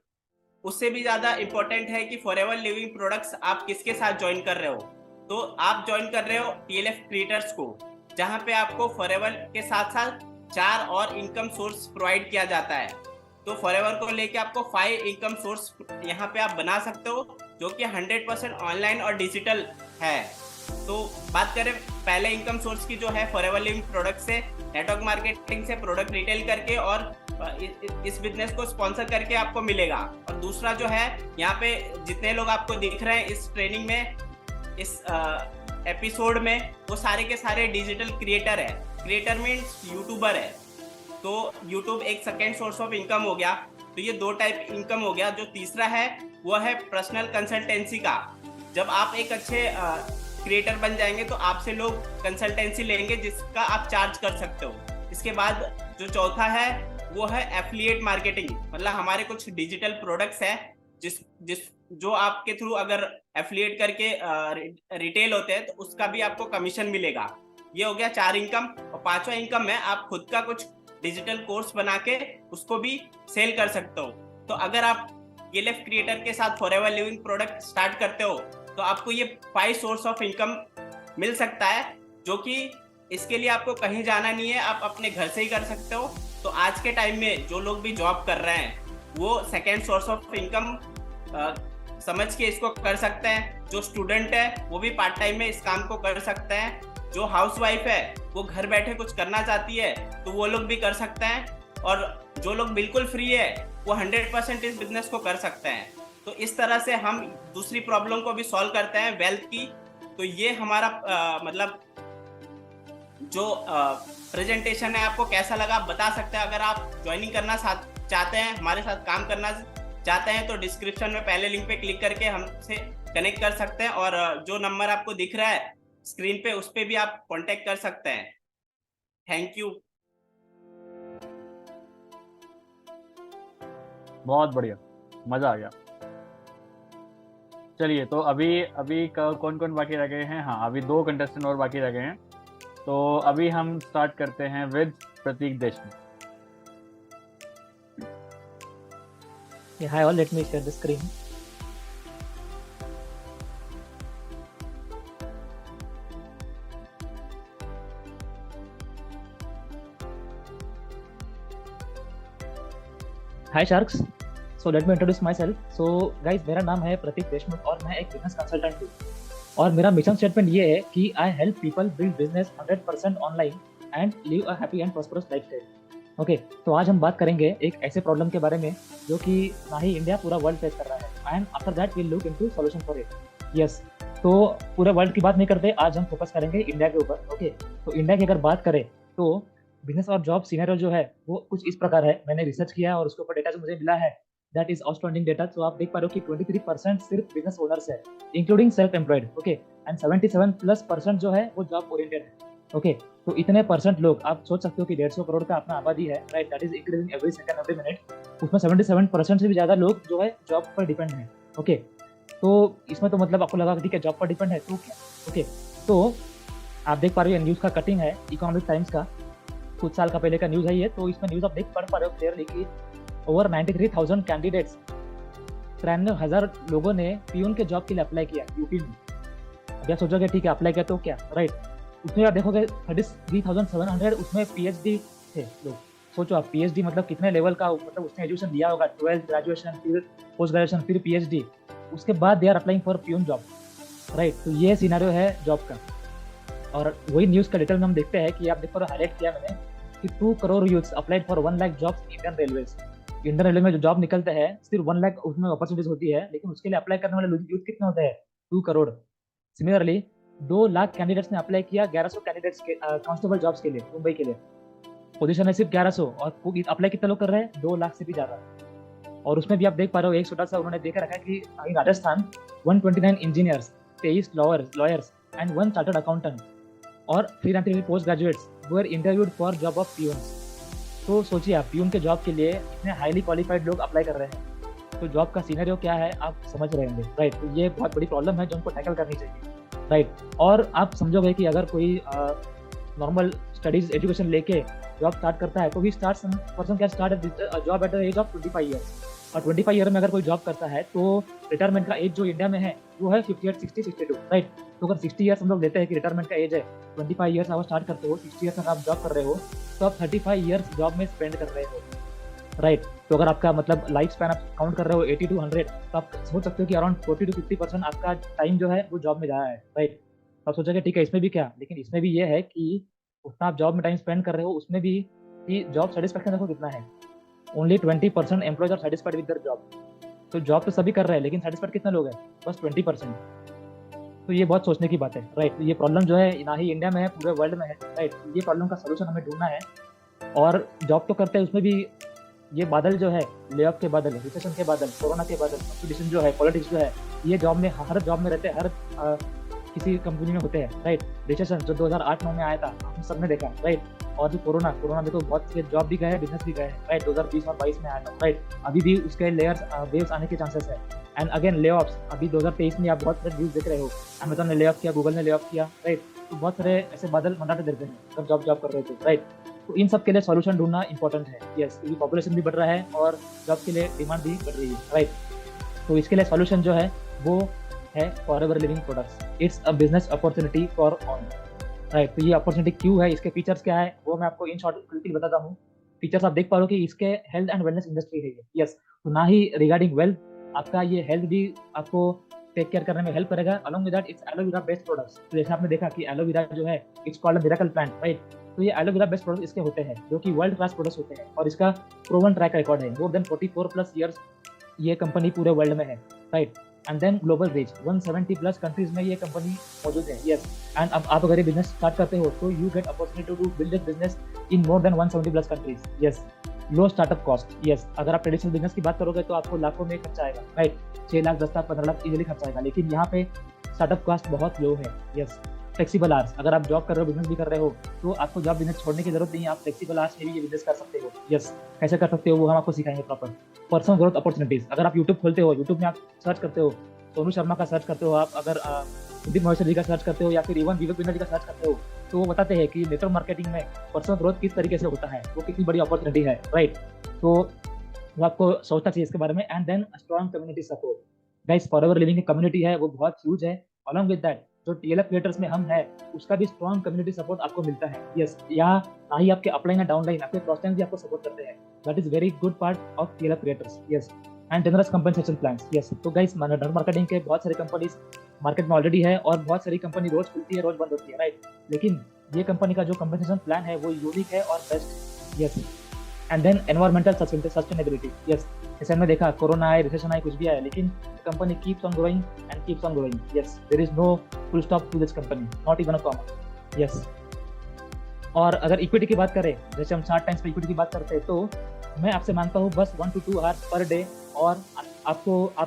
उससे भी ज्यादा इंपॉर्टेंट है कि फॉरएवर लिविंग प्रोडक्ट्स आप किसके साथ ज्वाइन कर रहे हो। तो आप ज्वाइन कर रहे हो TLF क्रिएटर्स को, जहां पे आपको फॉरएवर के साथ साथ 4 और इनकम सोर्स प्रोवाइड किया जाता है। तो फॉरएवर को लेके आपको 5 इनकम सोर्स यहाँ पे आप बना सकते हो, जो कि 100% ऑनलाइन और डिजिटल है। तो बात करें पहले इनकम सोर्स की, जो है फॉरएवर लिविंग प्रोडक्ट से, नेटवर्क मार्केटिंग से प्रोडक्ट रिटेल करके और इस बिजनेस को स्पॉन्सर करके आपको मिलेगा। और दूसरा जो है, यहाँ पे जितने लोग आपको दिख रहे हैं इस ट्रेनिंग में, इस एपिसोड में, वो सारे के सारे डिजिटल क्रिएटर है। क्रिएटर मीन्स यूट्यूबर है। तो यूट्यूब एक सेकेंड सोर्स ऑफ इनकम हो गया। तो ये 2 टाइप इनकम हो गया। जो तीसरा है वो है पर्सनल कंसल्टेंसी का। जब आप एक अच्छे क्रिएटर बन जाएंगे तो आपसे लोग कंसल्टेंसी लेंगे, जिसका आप चार्ज कर सकते हो। इसके बाद जो चौथा है वो है एफिलिएट मार्केटिंग। मतलब हमारे कुछ डिजिटल प्रोडक्ट्स हैं जो आपके थ्रू अगर एफिलिएट करके रिटेल होते हैं तो उसका भी आपको कमीशन मिलेगा। ये हो गया 4 इनकम। और 5वां इनकम है आप खुद का कुछ डिजिटल कोर्स बना के उसको भी सेल कर सकते हो। तो अगर आप TLF क्रिएटर के साथ फॉरएवर लिविंग प्रोडक्ट स्टार्ट करते हो तो आपको ये 5 सोर्स ऑफ इनकम मिल सकता है, जो कि इसके लिए आपको कहीं जाना नहीं है, आप अपने घर से ही कर सकते हो। तो आज के टाइम में जो लोग भी जॉब कर रहे हैं वो सेकेंड सोर्स ऑफ इनकम समझ के इसको कर सकते हैं। जो स्टूडेंट है वो भी पार्ट टाइम में इस काम को कर सकते हैं। जो हाउसवाइफ है वो घर बैठे कुछ करना चाहती है तो वो लोग भी कर सकते हैं। और जो लोग बिल्कुल फ्री है वो 100% इस बिजनेस को कर सकते हैं। तो इस तरह से हम दूसरी प्रॉब्लम को भी सॉल्व करते हैं, वेल्थ की। तो ये हमारा मतलब जो प्रेजेंटेशन है आपको कैसा लगा आप बता सकते हैं। अगर आप ज्वाइनिंग करना चाहते हैं, हमारे साथ काम करना चाहते हैं, तो डिस्क्रिप्शन में पहले लिंक पे क्लिक करके हमसे कनेक्ट कर सकते हैं। और जो नंबर आपको दिख रहा है स्क्रीन पे, उस पे भी आप कांटेक्ट कर सकते हैं। Thank you. बहुत बढ़िया, मजा आ गया। चलिए, तो अभी कौन कौन बाकी रह गए हैं? हाँ, अभी 2 कंटेस्टेंट और बाकी रह गए हैं। तो अभी हम स्टार्ट करते हैं with Prateek Deshmukh. Yeah, hi all, let me share the screen. Hi sharks, so let me introduce myself. So guys, मेरा नाम है प्रतीक देशमुख और मैं एक बिजनेस कंसल्टेंट हूँ। और मेरा मिशन स्टेटमेंट ये है कि I help people build business 100% online and live a happy and prosperous lifestyle. Okay, तो आज हम बात करेंगे एक ऐसे प्रॉब्लम के बारे में जो कि ना ही इंडिया, पूरा वर्ल्ड फेस कर रहा है, and after that we'll look into solution for it. Yes, तो पूरे वर्ल्ड की बात नहीं करते, आज हम फोकस करेंगे इंडिया के ऊपर। ओके, तो इंडिया की अगर बात करें तो बिजनेस और जॉब सिनेरियो जो है वो कुछ इस प्रकार है। मैंने रिसर्च किया और उसके ऊपर डेटा जो मुझे मिला है दैट इज आउटस्टैंडिंग डेटा। तो आप देख पा रहे हो कि 23% सिर्फ बिजनेस ओनर्स है, including self employed. Okay, and 77+% जो है वो जॉब ओरिएंटेड है। ओके, तो इतने परसेंट लोग, आप सोच सकते हो कि 150 करोड़ का अपना आबादी है, right, that is increasing every second every minute. उसमें 77% से भी ज्यादा लोग जो है जॉब पर डिपेंड है। ओके, तो इसमें तो मतलब आपको लगा कि ठीक है जॉब पर डिपेंड है तो क्या। ओके, तो आप देख पा रहे हो न्यूज़ का कटिंग है इकोनॉमिक टाइम्स का, कुछ साल का पहले का न्यूज़ है ये। तो इसमें न्यूज़ आप देख पढ़ पा रहे हो क्लियरली कि ओवर 93,000 कैंडिडेट्स, 93,000 लोगों ने पीयून के जॉब के लिए अप्लाई किया यूपी में। अब आप सोचोगे ठीक है अप्लाई किया तो क्या, राइट, उसमें आप देखोगे 33,700 उसमें पीएचडी थे लोग। सोचो आप, पीएचडी मतलब कितने लेवल का, मतलब उसने एजुकेशन दिया होगा, 12th ग्रेजुएशन, फिर पोस्ट ग्रेजुएशन, फिर पीएचडी, उसके बाद they are applying for peon job, right. तो ये सिनेरियो है जॉब का। और वही न्यूज़ का डिटेल में हम देखते हैं कि आप देखो हाईलाइट किया मैंने कि 2 crore youths applied for 1 lakh jobs Indian railways. Indian railway में जो जॉब निकलते हैं सिर्फ 1 लाख उसमें अपॉर्चुनिटीज होती है, लेकिन उसके लिए अप्लाई करने वाले यूथ कितने होते हैं, 2 करोड़। सिमिलरली 2 लाख कैंडिडेट्स ने अप्लाई किया 1100 कैंडिडेट्स के कांस्टेबल जॉब्स के लिए, मुंबई के लिए। पोजीशन है सिर्फ 1100 और अप्लाई कितने लोग कर रहे हैं, 2 लाख से भी ज़्यादा। और उसमें भी आप देख पा रहे हो एक छोटा सा उन्होंने देखा रखा है कि Rajasthan 129 engineers, 23 lawyers and 1 chartered accountant और 393 post graduates were interviewed for job of peons. तो सोचिए आप, पीयून के जॉब के लिए इतने हाईली क्वालिफाइड लोग अप्लाई कर रहे हैं, तो जॉब का सिनेरियो क्या है आप समझ रहे होंगे, राइट। तो ये बहुत बड़ी प्रॉब्लम है जो उनको टैकल करनी चाहिए, राइट। और आप समझोगे कि अगर कोई नॉर्मल स्टडीज एजुकेशन लेके जॉब स्टार्ट करता है तो ही person can start job at the age of 25 years. और 25 ईयर में अगर कोई जॉब करता है तो रिटायरमेंट का एज जो इंडिया में है वो है 58, 60, 62, राइट। तो अगर 60 ईयर्स हम लोग लेते हैं कि रिटायरमेंट का एज है, 25 ईयर्स आप स्टार्ट करते हो, 60 ईयर्स तक आप जॉब कर रहे हो, तो आप 35 ईयर्स जॉब में स्पेंड कर रहे हो, राइट। तो अगर आपका मतलब लाइफ स्पैन आप काउंट कर रहे हो 80 to 100, तो आप सोच सकते हो कि अराउंड 40 to 50% आपका टाइम जो है वो जॉब में जाया है, राइट। तो आप सोचोगे ठीक है इसमें भी क्या, लेकिन इसमें भी ये है कि उतना आप जॉब में टाइम स्पेंड कर रहे हो, उसमें भी कि जॉब सेटिस्फैक्शन देखो कितना है। Only 20% employees are satisfied with their job. तो जॉब तो सभी कर रहे हैं लेकिन सेटिस्फाइड कितने लोग हैं, बस 20%। तो ये बहुत सोचने की बात है, राइट। तो ये प्रॉब्लम जो है ना ही इंडिया में है, पूरे वर्ल्ड में है, राइट। ये प्रॉब्लम का सोल्यूशन हमें ढूंढना है। और जॉब तो करते हैं, उसमें भी ये बादल जो है, ले ऑफ के बादल, रिसेशन के बादल, कोरोना के बादल, कंपटीशन जो है, पॉलिटिक्स जो है, ये जॉब में हर जॉब में रहते हैं, हर किसी कंपनी में होते हैं, राइट। रिसेशन जो 2008-9 में आया था हम सब ने देखा, राइट। और जो कोरोना में तो बहुत से जॉब भी गए, बिजनेस भी गए, राइट। 2020 और 22 में आया था, राइट। अभी भी उसके लेयर्स वेव्स आने के चांसेस है। एंड अगेन ले ऑफ्स, अभी 2023 में आप बहुत सारे न्यूज़ देख रहे हो, अमेजन ने ले ऑफ किया, गूगल ने ले ऑफ किया, राइट। तो बहुत सारे ऐसे बादल मंडाते देते हैं जब जॉब कर रहे थे, राइट। तो इन सब के लिए सॉल्यूशन ढूंढना इंपॉर्टेंट है, यस, क्योंकि पॉपुलेशन भी बढ़ रहा है और जॉब के लिए डिमांड भी बढ़ रही है, राइट। तो इसके लिए सॉल्यूशन जो है वो है forever living products. It's a business opportunity for all, right. तो ये अपॉर्चुनिटी क्यों है, इसके फीचर्स क्या है, वो मैं आपको इन शॉर्ट क्विकली बताता हूँ। फीचर्स आप देख पा रहे हो कि इसके हेल्थ एंड वेलनेस इंडस्ट्री है ये, यस। तो ना ही रिगार्डिंग वेल्थ, आपका ये हेल्थ भी आपको टेक केयर करने में हेल्प करेगा। Along with that it's aloe vera based products. तो जैसे आपने देखा कि एलोवेरा जो है it's called a miracle plant, right. तो ये एलोवेरा बेस्ड प्रोडक्ट्स इसके होते हैं जो कि वर्ल्ड क्लास प्रोडक्ट्स होते हैं और इसका प्रूवन ट्रैक रिकॉर्ड है, मोर देन 44+ ईयर्स ये कंपनी पूरे वर्ल्ड में है, right. And then global reach 170+ countries में ये कंपनी मौजूद है, यस। एंड अब आप अगर ये बिजनेस स्टार्ट करते हो तो you get opportunity to build this business in more than 170+ countries, yes. Low startup cost, yes. अगर आप ट्रेडिशनल बिजनेस की बात करोगे तो आपको लाखों में खर्चा आएगा, राइट। 6 लाख, 10 लाख, 15 लाख इजीली खर्चा आएगा, लेकिन यहाँ पे स्टार्टअप कॉस्ट बहुत लो है, यस। फ्लेक्सिबल आवर्स, अगर आप जॉब कर रहे हो, बिजनेस भी कर रहे हो, तो आपको जॉब बिजनेस छोड़ने की जरूरत नहीं है, आप फ्लेक्सिबल आवर्स में भी ये बिजनेस कर सकते हो, यस। कैसे कर सकते हो वो हम आपको सिखाएंगे प्रॉपर। पर्सनल ग्रोथ अपॉर्चुनिटीज, अगर आप यूट्यूब खोलते हो, यूट्यूब में आप सर्च करते हो, सोनू शर्मा का सर्च करते हो आप, अगर सुदीप महेश्वर जी का सर्च करते हो या फिर इवन विवेक बिंद्रा जी का सर्च करते हो, तो वो बताते हैं कि नेटवर्क मार्केटिंग में पर्सनल ग्रोथ किस तरीके से होता है, वो कितनी बड़ी अपॉर्चुनिटी है, राइट। तो वो आपको सोचना चाहिए इसके बारे में। And then strong community support, guys Forever Living की कम्युनिटी है वो बहुत ह्यूज है। अलॉन्ग विद दैट जो TLF क्रिएटर्स में हम हैं उसका भी स्ट्रॉन्ग कम्युनिटी सपोर्ट आपको मिलता है। यस, यहाँ ना ही आपके अपलाइन या डाउनलाइन, आपके क्रॉसलाइन भी आपको सपोर्ट करते हैं। That is very good part of TLF creators. Yes, and generous compensation plans. Yes, तो गाइस नेटवर्क मार्केटिंग के बहुत सारी कंपनीज मार्केट में ऑलरेडी है और बहुत सारी कंपनी रोज खुलती है, रोज बंद होती है, राइट। लेकिन ये कंपनी का जो कंपनसेशन प्लान है वो यूनिक है और best. Yes, and then environmental sustainability. Yes, जैसे हमने देखा कोरोना आए, रिसेशन आए, कुछ भी आए, लेकिन company keeps on growing and keeps on growing. Yes, there is no full stop to this company, not even a comma. Yes, और अगर इक्विटी की बात करें, जैसे हम शार्क टैंक्स पे इक्विटी की बात करते हैं, तो मैं आपसे मांगता हूँ बस 1 to 2 आवर्स पर डे, और आप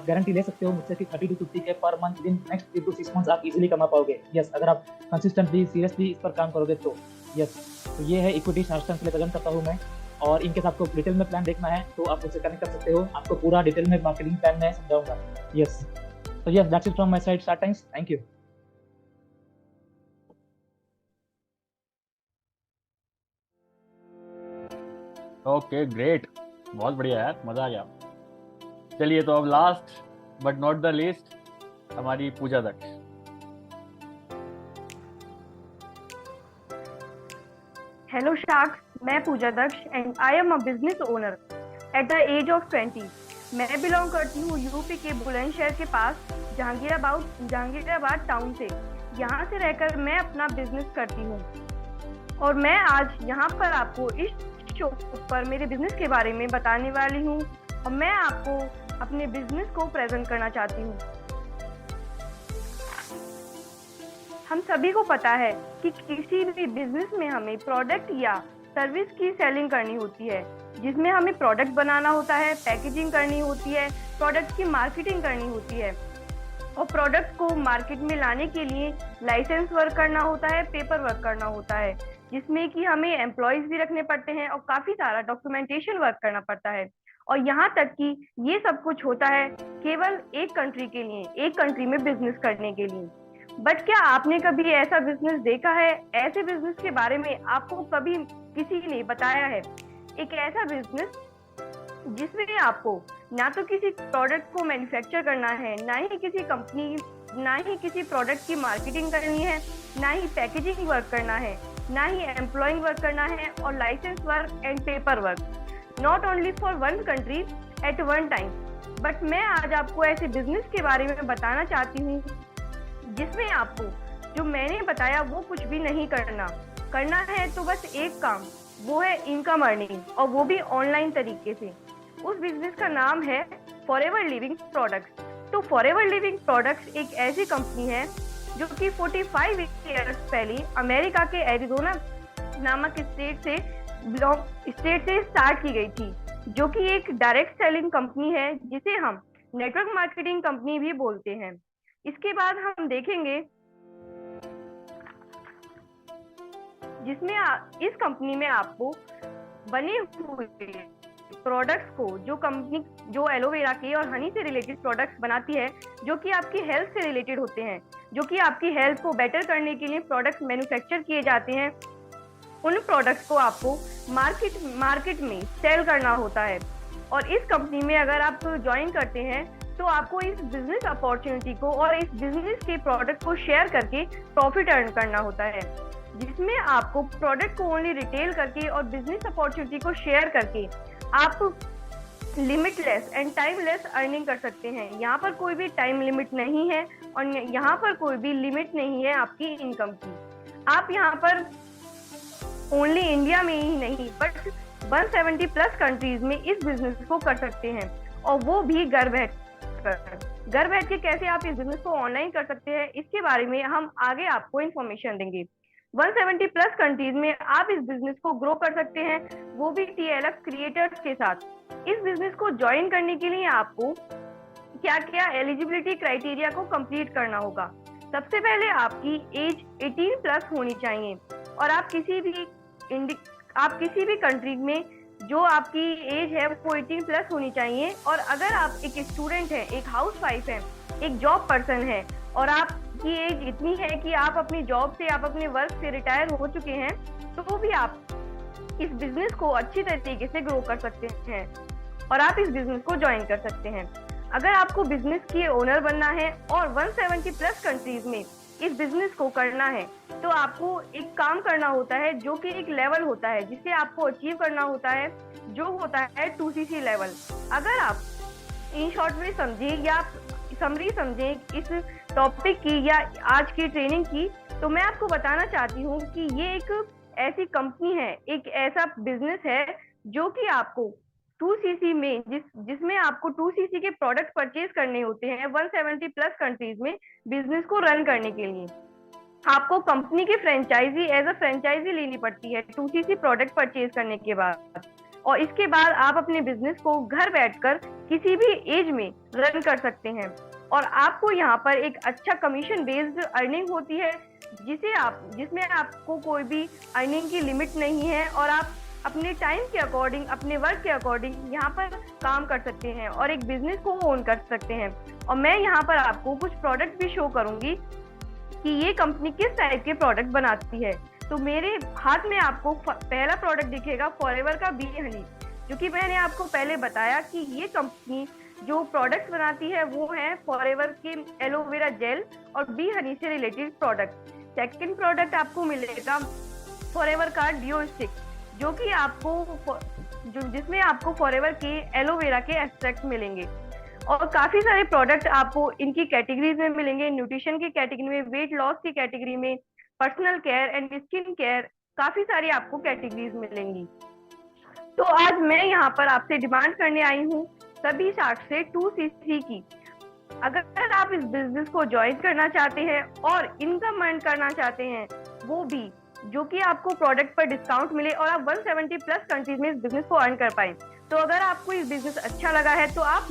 गारंटी ले सकते हो मुझसे कि 30 to 50 के per month with in next 3 to 6 months आप इजीली कमा पाओगे। यस, अगर आप कंसिस्टेंटली सीरियसली इस पर काम करोगे तो। यस, तो ये है इक्विटी शार्क टैंक्स के लिए प्रेजेंट करता हूँ मैं। और इनके साथ आपको डिटेल में प्लान देखना है तो आप मुझसे कनेक्ट कर सकते हो, आपको पूरा डिटेल में मार्केटिंग प्लान में समझाऊंगा। यस, तो yes, that's it from my side shark tanks. Thank you. Okay, great, बहुत बढ़िया यार, मजा आ गया। चलिए, तो अब last but not the least हमारी पूजा दक्ष। हेलो शार्क्स, मैं Pooja Daksh and I am a business owner at the age of 20। मैं बिलोंग करती हूँ यूपी के बुलंदशहर के पास जहांगीराबाद टाउन से। यहाँ से रहकर मैं अपना बिजनेस करती हूँ और मैं आज यहाँ पर आपको इस शो पर मेरे बिजनेस के बारे में बताने वाली हूँ और मैं आपको अपने बिजनेस को प्रेजेंट करना चाहती हूँ। हम सभी को पता है कि किसी भी बिजनेस में हमें प्रोडक्ट या सर्विस की सेलिंग करनी होती है, जिसमें हमें प्रोडक्ट बनाना होता है, पैकेजिंग करनी होती है, प्रोडक्ट की मार्केटिंग करनी होती है और प्रोडक्ट को मार्केट में लाने के लिए लाइसेंस वर्क करना होता है, पेपर वर्क करना होता है, जिसमें कि हमें एम्प्लॉयज भी रखने पड़ते हैं और काफी सारा डॉक्यूमेंटेशन वर्क करना पड़ता है। और यहाँ तक कि ये सब कुछ होता है केवल एक कंट्री के लिए, एक कंट्री में बिजनेस करने के लिए। बट क्या आपने कभी ऐसा बिजनेस देखा है? ऐसे बिजनेस के बारे में आपको कभी किसी ने बताया है? एक ऐसा बिजनेस जिसमें आपको ना तो किसी प्रोडक्ट को मैन्युफैक्चर करना है, ना ही किसी प्रोडक्ट की मार्केटिंग करनी है, ना ही पैकेजिंग वर्क करना है, ना ही एम्प्लॉइंग वर्क करना है और licence work and paper work, not only for one country at one time. But मैं आज आपको ऐसे बिजनेस के बारे में बताना चाहती हूँ जिसमें आपको जो मैंने बताया वो कुछ भी नहीं करना है तो बस एक काम, वो है इनकम अर्निंग, और वो भी ऑनलाइन तरीके से। उस बिजनेस का नाम है फॉरएवर लिविंग प्रोडक्ट्स। तो फॉरएवर लिविंग प्रोडक्ट्स एक ऐसी कंपनी है जो कि 45 ईयर्स पहले अमेरिका के एरिजोना नामक स्टेट से स्टार्ट की गई थी, जो कि एक डायरेक्ट सेलिंग कंपनी है जिसे हम नेटवर्क मार्केटिंग कंपनी भी बोलते हैं। इसके बाद हम देखेंगे जिसमें इस कंपनी में आपको बने हुए प्रोडक्ट्स को जो एलोवेरा के और हनी से रिलेटेड प्रोडक्ट्स बनाती है, जो कि आपकी हेल्थ से रिलेटेड होते हैं, जो कि आपकी हेल्थ को बेटर करने के लिए प्रोडक्ट्स मैन्युफैक्चर किए जाते हैं, उन प्रोडक्ट्स को आपको मार्केट में सेल करना होता है। और इस कंपनी में अगर आप ज्वाइन करते हैं तो आपको इस बिजनेस अपॉर्चुनिटी को और इस बिजनेस के प्रोडक्ट को शेयर करके प्रॉफिट अर्न करना होता है, जिसमें आपको प्रोडक्ट को ओनली रिटेल करके और बिजनेस अपॉर्चुनिटी को शेयर करके आप लिमिटलेस एंड टाइमलेस अर्निंग कर सकते हैं। यहाँ पर कोई भी टाइम लिमिट नहीं है और यहाँ पर कोई भी लिमिट नहीं है आपकी इनकम की। आप यहाँ पर ओनली इंडिया में ही नहीं बट 170 प्लस कंट्रीज में इस बिजनेस को कर सकते हैं, और वो भी घर बैठ के कैसे आप इस बिजनेस को ऑनलाइन कर सकते हैं, इसके बारे में हम आगे आपको इन्फॉर्मेशन देंगे। 170 प्लस कंट्रीज में आप इस बिजनेस को ग्रो कर सकते हैं, वो भी TLF क्रिएटर्स के साथ। इस बिजनेस को ज्वाइन करने के लिए आपको क्या क्या एलिजिबिलिटी क्राइटेरिया को कंप्लीट करना होगा। सबसे पहले आपकी एज 18 प्लस होनी चाहिए और आप किसी भी कंट्री में जो आपकी एज है वो 18 प्लस होनी चाहिए। और अगर आप एक स्टूडेंट हैं, एक हाउसवाइफ हैं, एक जॉब पर्सन है और आपकी एज इतनी है कि आप अपनी जॉब से, आप अपने वर्क से रिटायर हो चुके हैं, तो भी आप इस बिजनेस को अच्छी तरीके से ग्रो कर सकते हैं और आप इस बिजनेस को ज्वाइन कर सकते हैं। अगर आपको बिजनेस की ओनर बनना है और 170 प्लस कंट्रीज में इस बिजनेस को करना है तो आपको एक काम करना होता है जो कि एक लेवल होता है जिसे आपको अचीव करना होता है, जो होता है 2cc लेवल। अगर आप इन शॉर्ट में समझे या समरी समझे इस टॉपिक की या आज की ट्रेनिंग की, तो मैं आपको बताना चाहती हूँ कि ये एक ऐसी कंपनी है, एक ऐसा बिजनेस है जो कि आपको 2cc में जिसमें आपको 2cc के प्रोडक्ट परचेज करने होते हैं 170 प्लस कंट्रीज में बिजनेस को रन करने के लिए। आपको कंपनी की फ्रेंचाइजी एज अ फ्रेंचाइजी लेनी पड़ती है 2cc प्रोडक्ट परचेज करने के बाद, और इसके बाद आप अपने बिजनेस को घर बैठकर किसी भी एज में रन कर सकते हैं। और आपको यहाँ पर एक अच्छा कमीशन बेस्ड अर्निंग होती है जिसमें आपको कोई भी अर्निंग की लिमिट नहीं है और आप अपने टाइम के अकॉर्डिंग, अपने वर्क के अकॉर्डिंग यहाँ पर काम कर सकते हैं और एक बिजनेस को ओन कर सकते हैं। और मैं यहाँ पर आपको कुछ प्रोडक्ट भी शो करूंगी कि ये कंपनी किस टाइप के प्रोडक्ट बनाती है। तो मेरे हाथ में आपको पहला प्रोडक्ट दिखेगा फॉरएवर का बी हनी, जो कि मैंने आपको पहले बताया कि ये कंपनी जो प्रोडक्ट्स बनाती है वो है फॉरएवर के एलोवेरा जेल और बी हनी से रिलेटेड प्रोडक्ट। सेकंड प्रोडक्ट आपको मिलेगा फॉरएवर का डिओ स्टिक, जो कि आपको जिसमें आपको फॉरएवर के एलोवेरा के एक्सट्रैक्ट मिलेंगे। और काफी सारे प्रोडक्ट आपको इनकी कैटेगरीज में मिलेंगे, न्यूट्रिशन की कैटेगरी में, वेट लॉस की कैटेगरी में, personal care and skin care, काफी सारी आपको कैटेगरीज मिलेंगी। तो आज मैं यहाँ पर आपसे डिमांड करने आई हूँ सभी शार्क से 2cc की। अगर आप इस बिजनेस को ज्वाइन करना चाहते हैं और इनकम अर्न करना चाहते हैं, वो भी जो कि आपको प्रोडक्ट पर डिस्काउंट मिले और आप 170 प्लस कंट्रीज में इस बिजनेस को अर्न कर पाए, तो अगर आपको इस बिजनेस अच्छा लगा है तो आप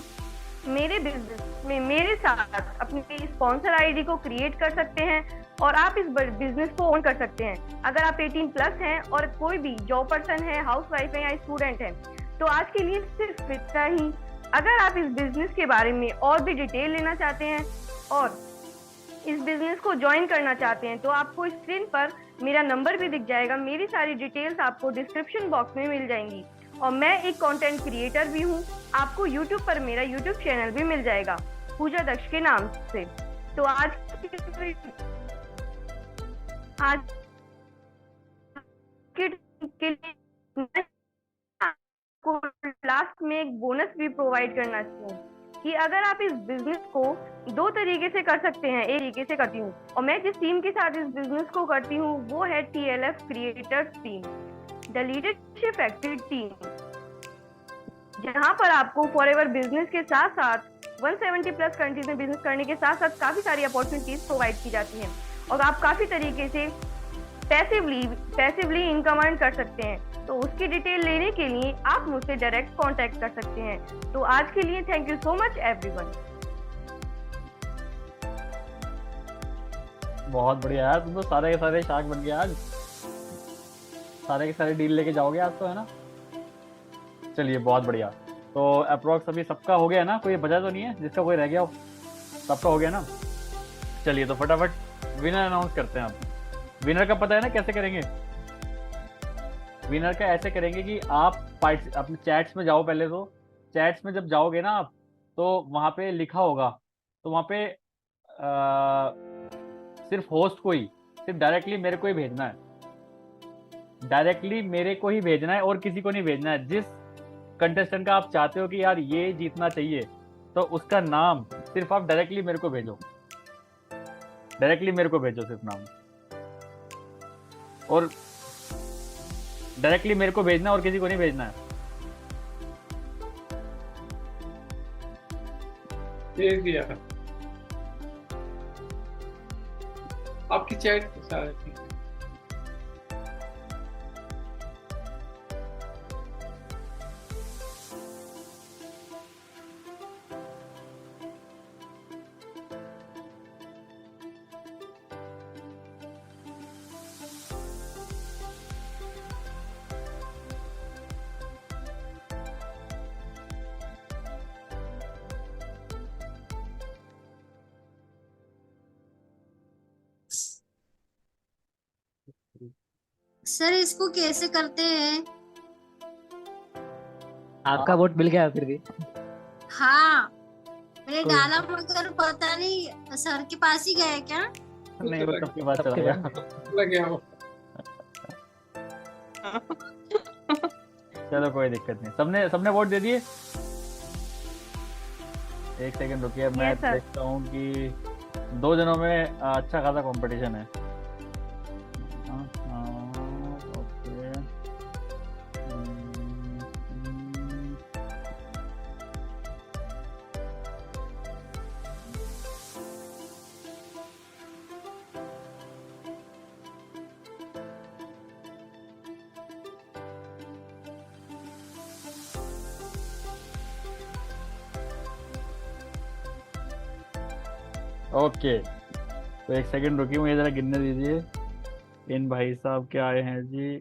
मेरे बिजनेस में मेरे साथ अपनी स्पॉन्सर आईडी को क्रिएट कर सकते हैं और आप इस बिजनेस को ओन कर सकते हैं। अगर आप 18 प्लस हैं और कोई भी जॉब पर्सन है, हाउस वाइफ है या स्टूडेंट है, तो आज के लिए सिर्फ इतना ही। अगर आप इस बिजनेस के बारे में और भी डिटेल लेना चाहते हैं और इस बिजनेस को ज्वाइन करना चाहते हैं, तो आपको स्क्रीन पर मेरा नंबर भी दिख जाएगा। मेरी सारी डिटेल्स आपको डिस्क्रिप्शन बॉक्स में मिल जाएंगी। और मैं एक कंटेंट क्रिएटर भी हूँ, आपको YouTube पर मेरा YouTube चैनल भी मिल जाएगा पूजा दक्ष के नाम से। तो आज के लास्ट में एक बोनस भी प्रोवाइड करना चाहिए कि अगर आप इस बिजनेस को दो तरीके से कर सकते हैं। एक तरीके से करती हूँ और मैं जिस टीम के साथ इस बिजनेस को करती हूँ वो है TLF creators team, the leadership factory team, जहां पर आपको फॉरएवर बिजनेस के साथ साथ 170 प्लस कंट्रीज में बिजनेस करने के साथ साथ काफी सारी अपॉर्चुनिटीज प्रोवाइड की जाती हैं और आप काफी तरीके से पैसिवली इनकम अर्न कर सकते हैं। तो उसकी डिटेल लेने के लिए आप मुझसे डायरेक्ट कांटेक्ट कर सकते हैं। तो आज के लिए thank you so much everyone. बहुत बढ़िया यार, तुम तो सारे के सारे शार्क बन गए आज, सारे के सारे डील लेके जाओगे आज तो, है ना। चलिए बहुत बढ़िया। तो अप्रोक्स अभी सबका हो गया ना, कोई बचा तो नहीं है जिसका कोई रह गया हो? सबका हो गया ना। चलिए तो फटाफट विनर अनाउंस करते हैं। आप विनर का पता है ना कैसे करेंगे? विनर का ऐसे करेंगे कि आप अपने चैट्स में जाओ। पहले तो चैट्स में जब जाओगे ना आप, तो वहाँ पे लिखा होगा, तो वहाँ पे सिर्फ होस्ट को ही, सिर्फ डायरेक्टली मेरे को ही भेजना है, डायरेक्टली मेरे को ही भेजना है और किसी को नहीं भेजना है। जिस कंटेस्टेंट का आप चाहते हो कि यार ये जीतना चाहिए, तो उसका नाम सिर्फ आप डायरेक्टली मेरे को भेजो, डायरेक्टली मेरे को भेजो सिर्फ नाम, और डायरेक्टली मेरे को भेजना और किसी को नहीं भेजना है। भेज दिया आपकी चैट सारे। सर इसको कैसे करते हैं? आपका वोट मिल गया फिर भी? हाँ मैंने कोई- डाला मगर पता नहीं सर के पास ही गया क्या? नहीं, वो सबके पास चला गया। लग गया वो। चलो कोई दिक्कत नहीं, सबने वोट दे दिए। एक सेकंड रुकिए, मैं देखता हूँ कि 2 जनों में अच्छा खासा कंपटीशन है। ओके, ओके, तो एक सेकंड रुकिए, मुझे जरा गिनने दीजिए। इन भाई साहब क्या आए हैं जी।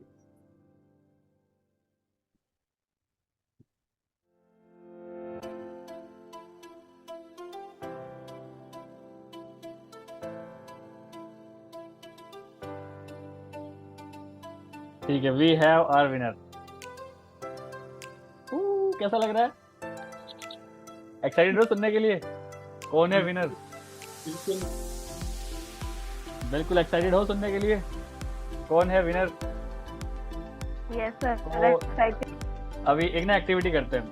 ठीक है, वी हैव आवर विनर। कैसा लग रहा है? एक्साइटेड हो सुनने के लिए? कौन है विनर? बिल्कुल एक्साइटेड हो सुनने के लिए? कौन है विनर? Yes sir, excited. अभी एक ना एक्टिविटी करते हैं,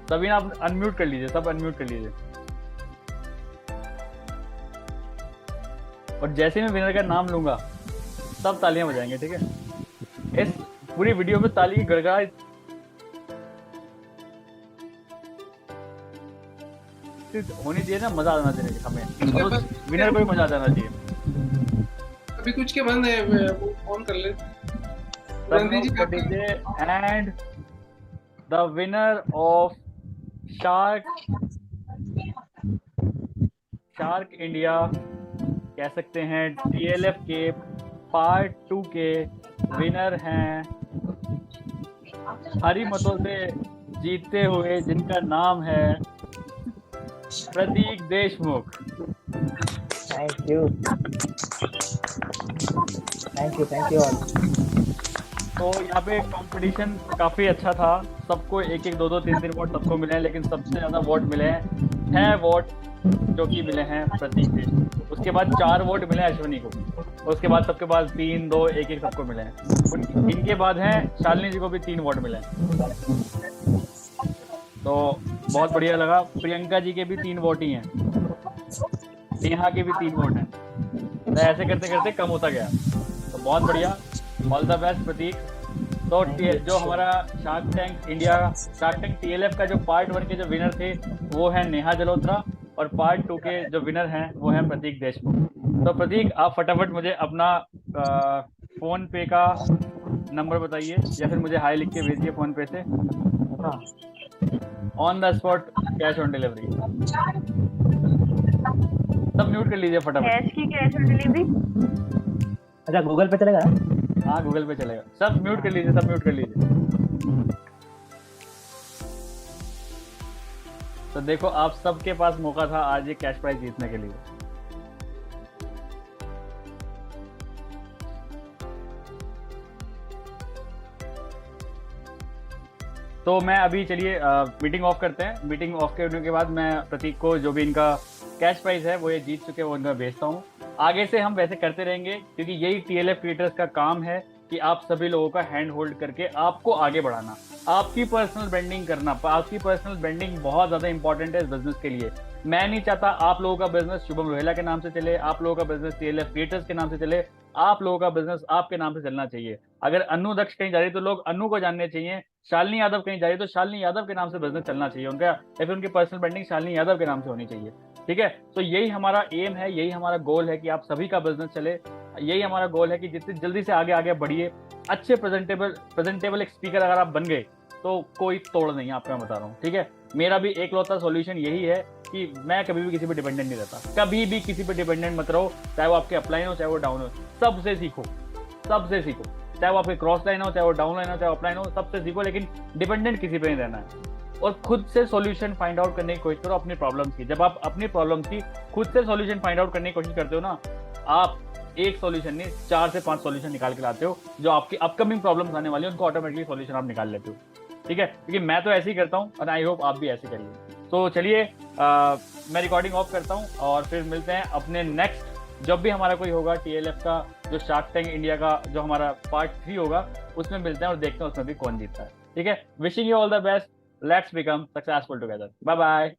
सभी ना आप अनम्यूट कर लीजिए, सब अनम्यूट कर लीजिए। और जैसे मैं विनर का नाम लूंगा सब तालियां बजाएंगे, ठीक है? इस पूरी वीडियो में ताली की गड़गड़ाहट होनी चाहिए ना, मजा आना चाहिए हमें, और उस विनर को भी मजा आ जाना चाहिए। अभी कुछ के बंद है, वो ऑन कर ले। And the winner of shark India कह सकते हैं TLF के पार्ट 2 के विनर हैं, भारी मतों से जीतते हुए, जिनका नाम है Prateek Deshmukh. Thank you all. तो यहाँ पे कंपटीशन काफी अच्छा था, सबको 1-1, 2-2, 3-3 वोट सबको मिले हैं, लेकिन सबसे ज्यादा वोट मिले हैं 6 वोट जो कि मिले हैं प्रतीक देशमुख। उसके बाद 4 वोट मिले अश्विनी को, उसके बाद सबके बाद 3, 2, 1-1 सबको मिले हैं। इनके बाद हैं शालिनी जी को भी 3 वोट मिले हैं। तो बहुत बढ़िया लगा। प्रियंका जी के भी 3 वोट ही हैं, नेहा के भी 3 वोट हैं। तो ऐसे करते करते कम होता गया, तो बहुत बढ़िया। ऑल द बेस्ट प्रतीक। तो जो हमारा शार्क टैंक TLF का जो पार्ट 1 के जो विनर थे वो है नेहा जलोत्रा, और पार्ट 2 के जो विनर हैं वो है प्रतीक देशमुख। तो प्रतीक, आप फटाफट मुझे अपना फोन पे का नंबर बताइए, या फिर मुझे हाई लिख के भेजिए फोन पे से। On the spot cash on delivery. सब म्यूट कर लीजिए फटाफट। कैश की कैश ऑन डिलीवरी? अच्छा, गूगल पे चलेगा? हाँ, गूगल पे चलेगा। सब म्यूट कर लीजिए, सब म्यूट कर लीजिए। तो देखो, आप सबके पास मौका था आज ये कैश प्राइज जीतने के लिए। तो मैं अभी, चलिए मीटिंग ऑफ करते हैं। मीटिंग ऑफ करने के बाद मैं प्रतीक को जो भी इनका कैश प्राइज है वो ये जीत चुके हैं वो इनका भेजता हूँ। आगे से हम वैसे करते रहेंगे, क्योंकि यही TLF क्रिएटर्स का काम है कि आप सभी लोगों का हैंड होल्ड करके आपको आगे बढ़ाना, आपकी पर्सनल ब्रांडिंग करना। आपकी पर्सनल ब्रांडिंग बहुत ज़्यादा इंपॉर्टेंट है इस बिजनेस के लिए। मैं नहीं चाहता आप लोगों का बिजनेस शुभम रोहेला के नाम से चले, आप लोगों का बिजनेस TLF क्रिएटर्स के नाम से चले। आप लोगों का बिजनेस आपके नाम से चलना चाहिए। अगर अनु दक्ष कहीं जा रही तो लोग अनु को जानने चाहिए, शालिनी यादव कहीं जा रही तो शालिनी यादव के नाम से बिजनेस चलना चाहिए उनका, या फिर उनकी पर्सनल ब्रांडिंग शालिनी यादव के नाम से होनी चाहिए। ठीक है, तो यही हमारा एम है, यही हमारा गोल है कि आप सभी का बिजनेस चले। यही हमारा गोल है कि जितनी जल्दी से आगे आगे बढ़िए। अच्छे प्रेजेंटेबल एक स्पीकर अगर आप बन गए तो कोई तोड़ नहीं है, आपका मैं बता रहा हूँ। ठीक है, मेरा भी एकलौता सॉल्यूशन यही है कि मैं कभी भी किसी पे डिपेंडेंट नहीं रहता। कभी भी किसी पे डिपेंडेंट मत रहो, चाहे वो आपके अपलाइन हो चाहे वो डाउन हो। सबसे सीखो, सबसे सीखो, चाहे वो आपके क्रॉस लाइन हो चाहे वो डाउन लाइन हो चाहे अपलाइन हो, सबसे सीखो, लेकिन डिपेंडेंट किसी पे नहीं रहना है। और खुद से सॉल्यूशन फाइंड आउट करने की कोशिश करो अपनी प्रॉब्लम्स की। जब आप अपनी प्रॉब्लम्स की खुद से सॉल्यूशन फाइंड आउट करने की कोशिश करते हो ना, आप एक सॉल्यूशन नहीं 4 से 5 सॉल्यूशन निकाल के लाते हो। जो आपकी अपकमिंग प्रॉब्लम्स आने वाली है उनको ऑटोमेटिकली सॉल्यूशन आप निकाल लेते हो। ठीक है, क्योंकि मैं तो ऐसे ही करता हूँ और आई होप आप भी ऐसे करिए। तो चलिए मैं रिकॉर्डिंग ऑफ करता हूँ और फिर मिलते हैं अपने नेक्स्ट जब भी हमारा कोई होगा TLF का जो शार्क टैंक इंडिया का जो हमारा पार्ट 3 होगा उसमें मिलते हैं और देखते हैं उसमें भी कौन जीतता है। ठीक है, wishing you all the best, let's become successful together, bye bye.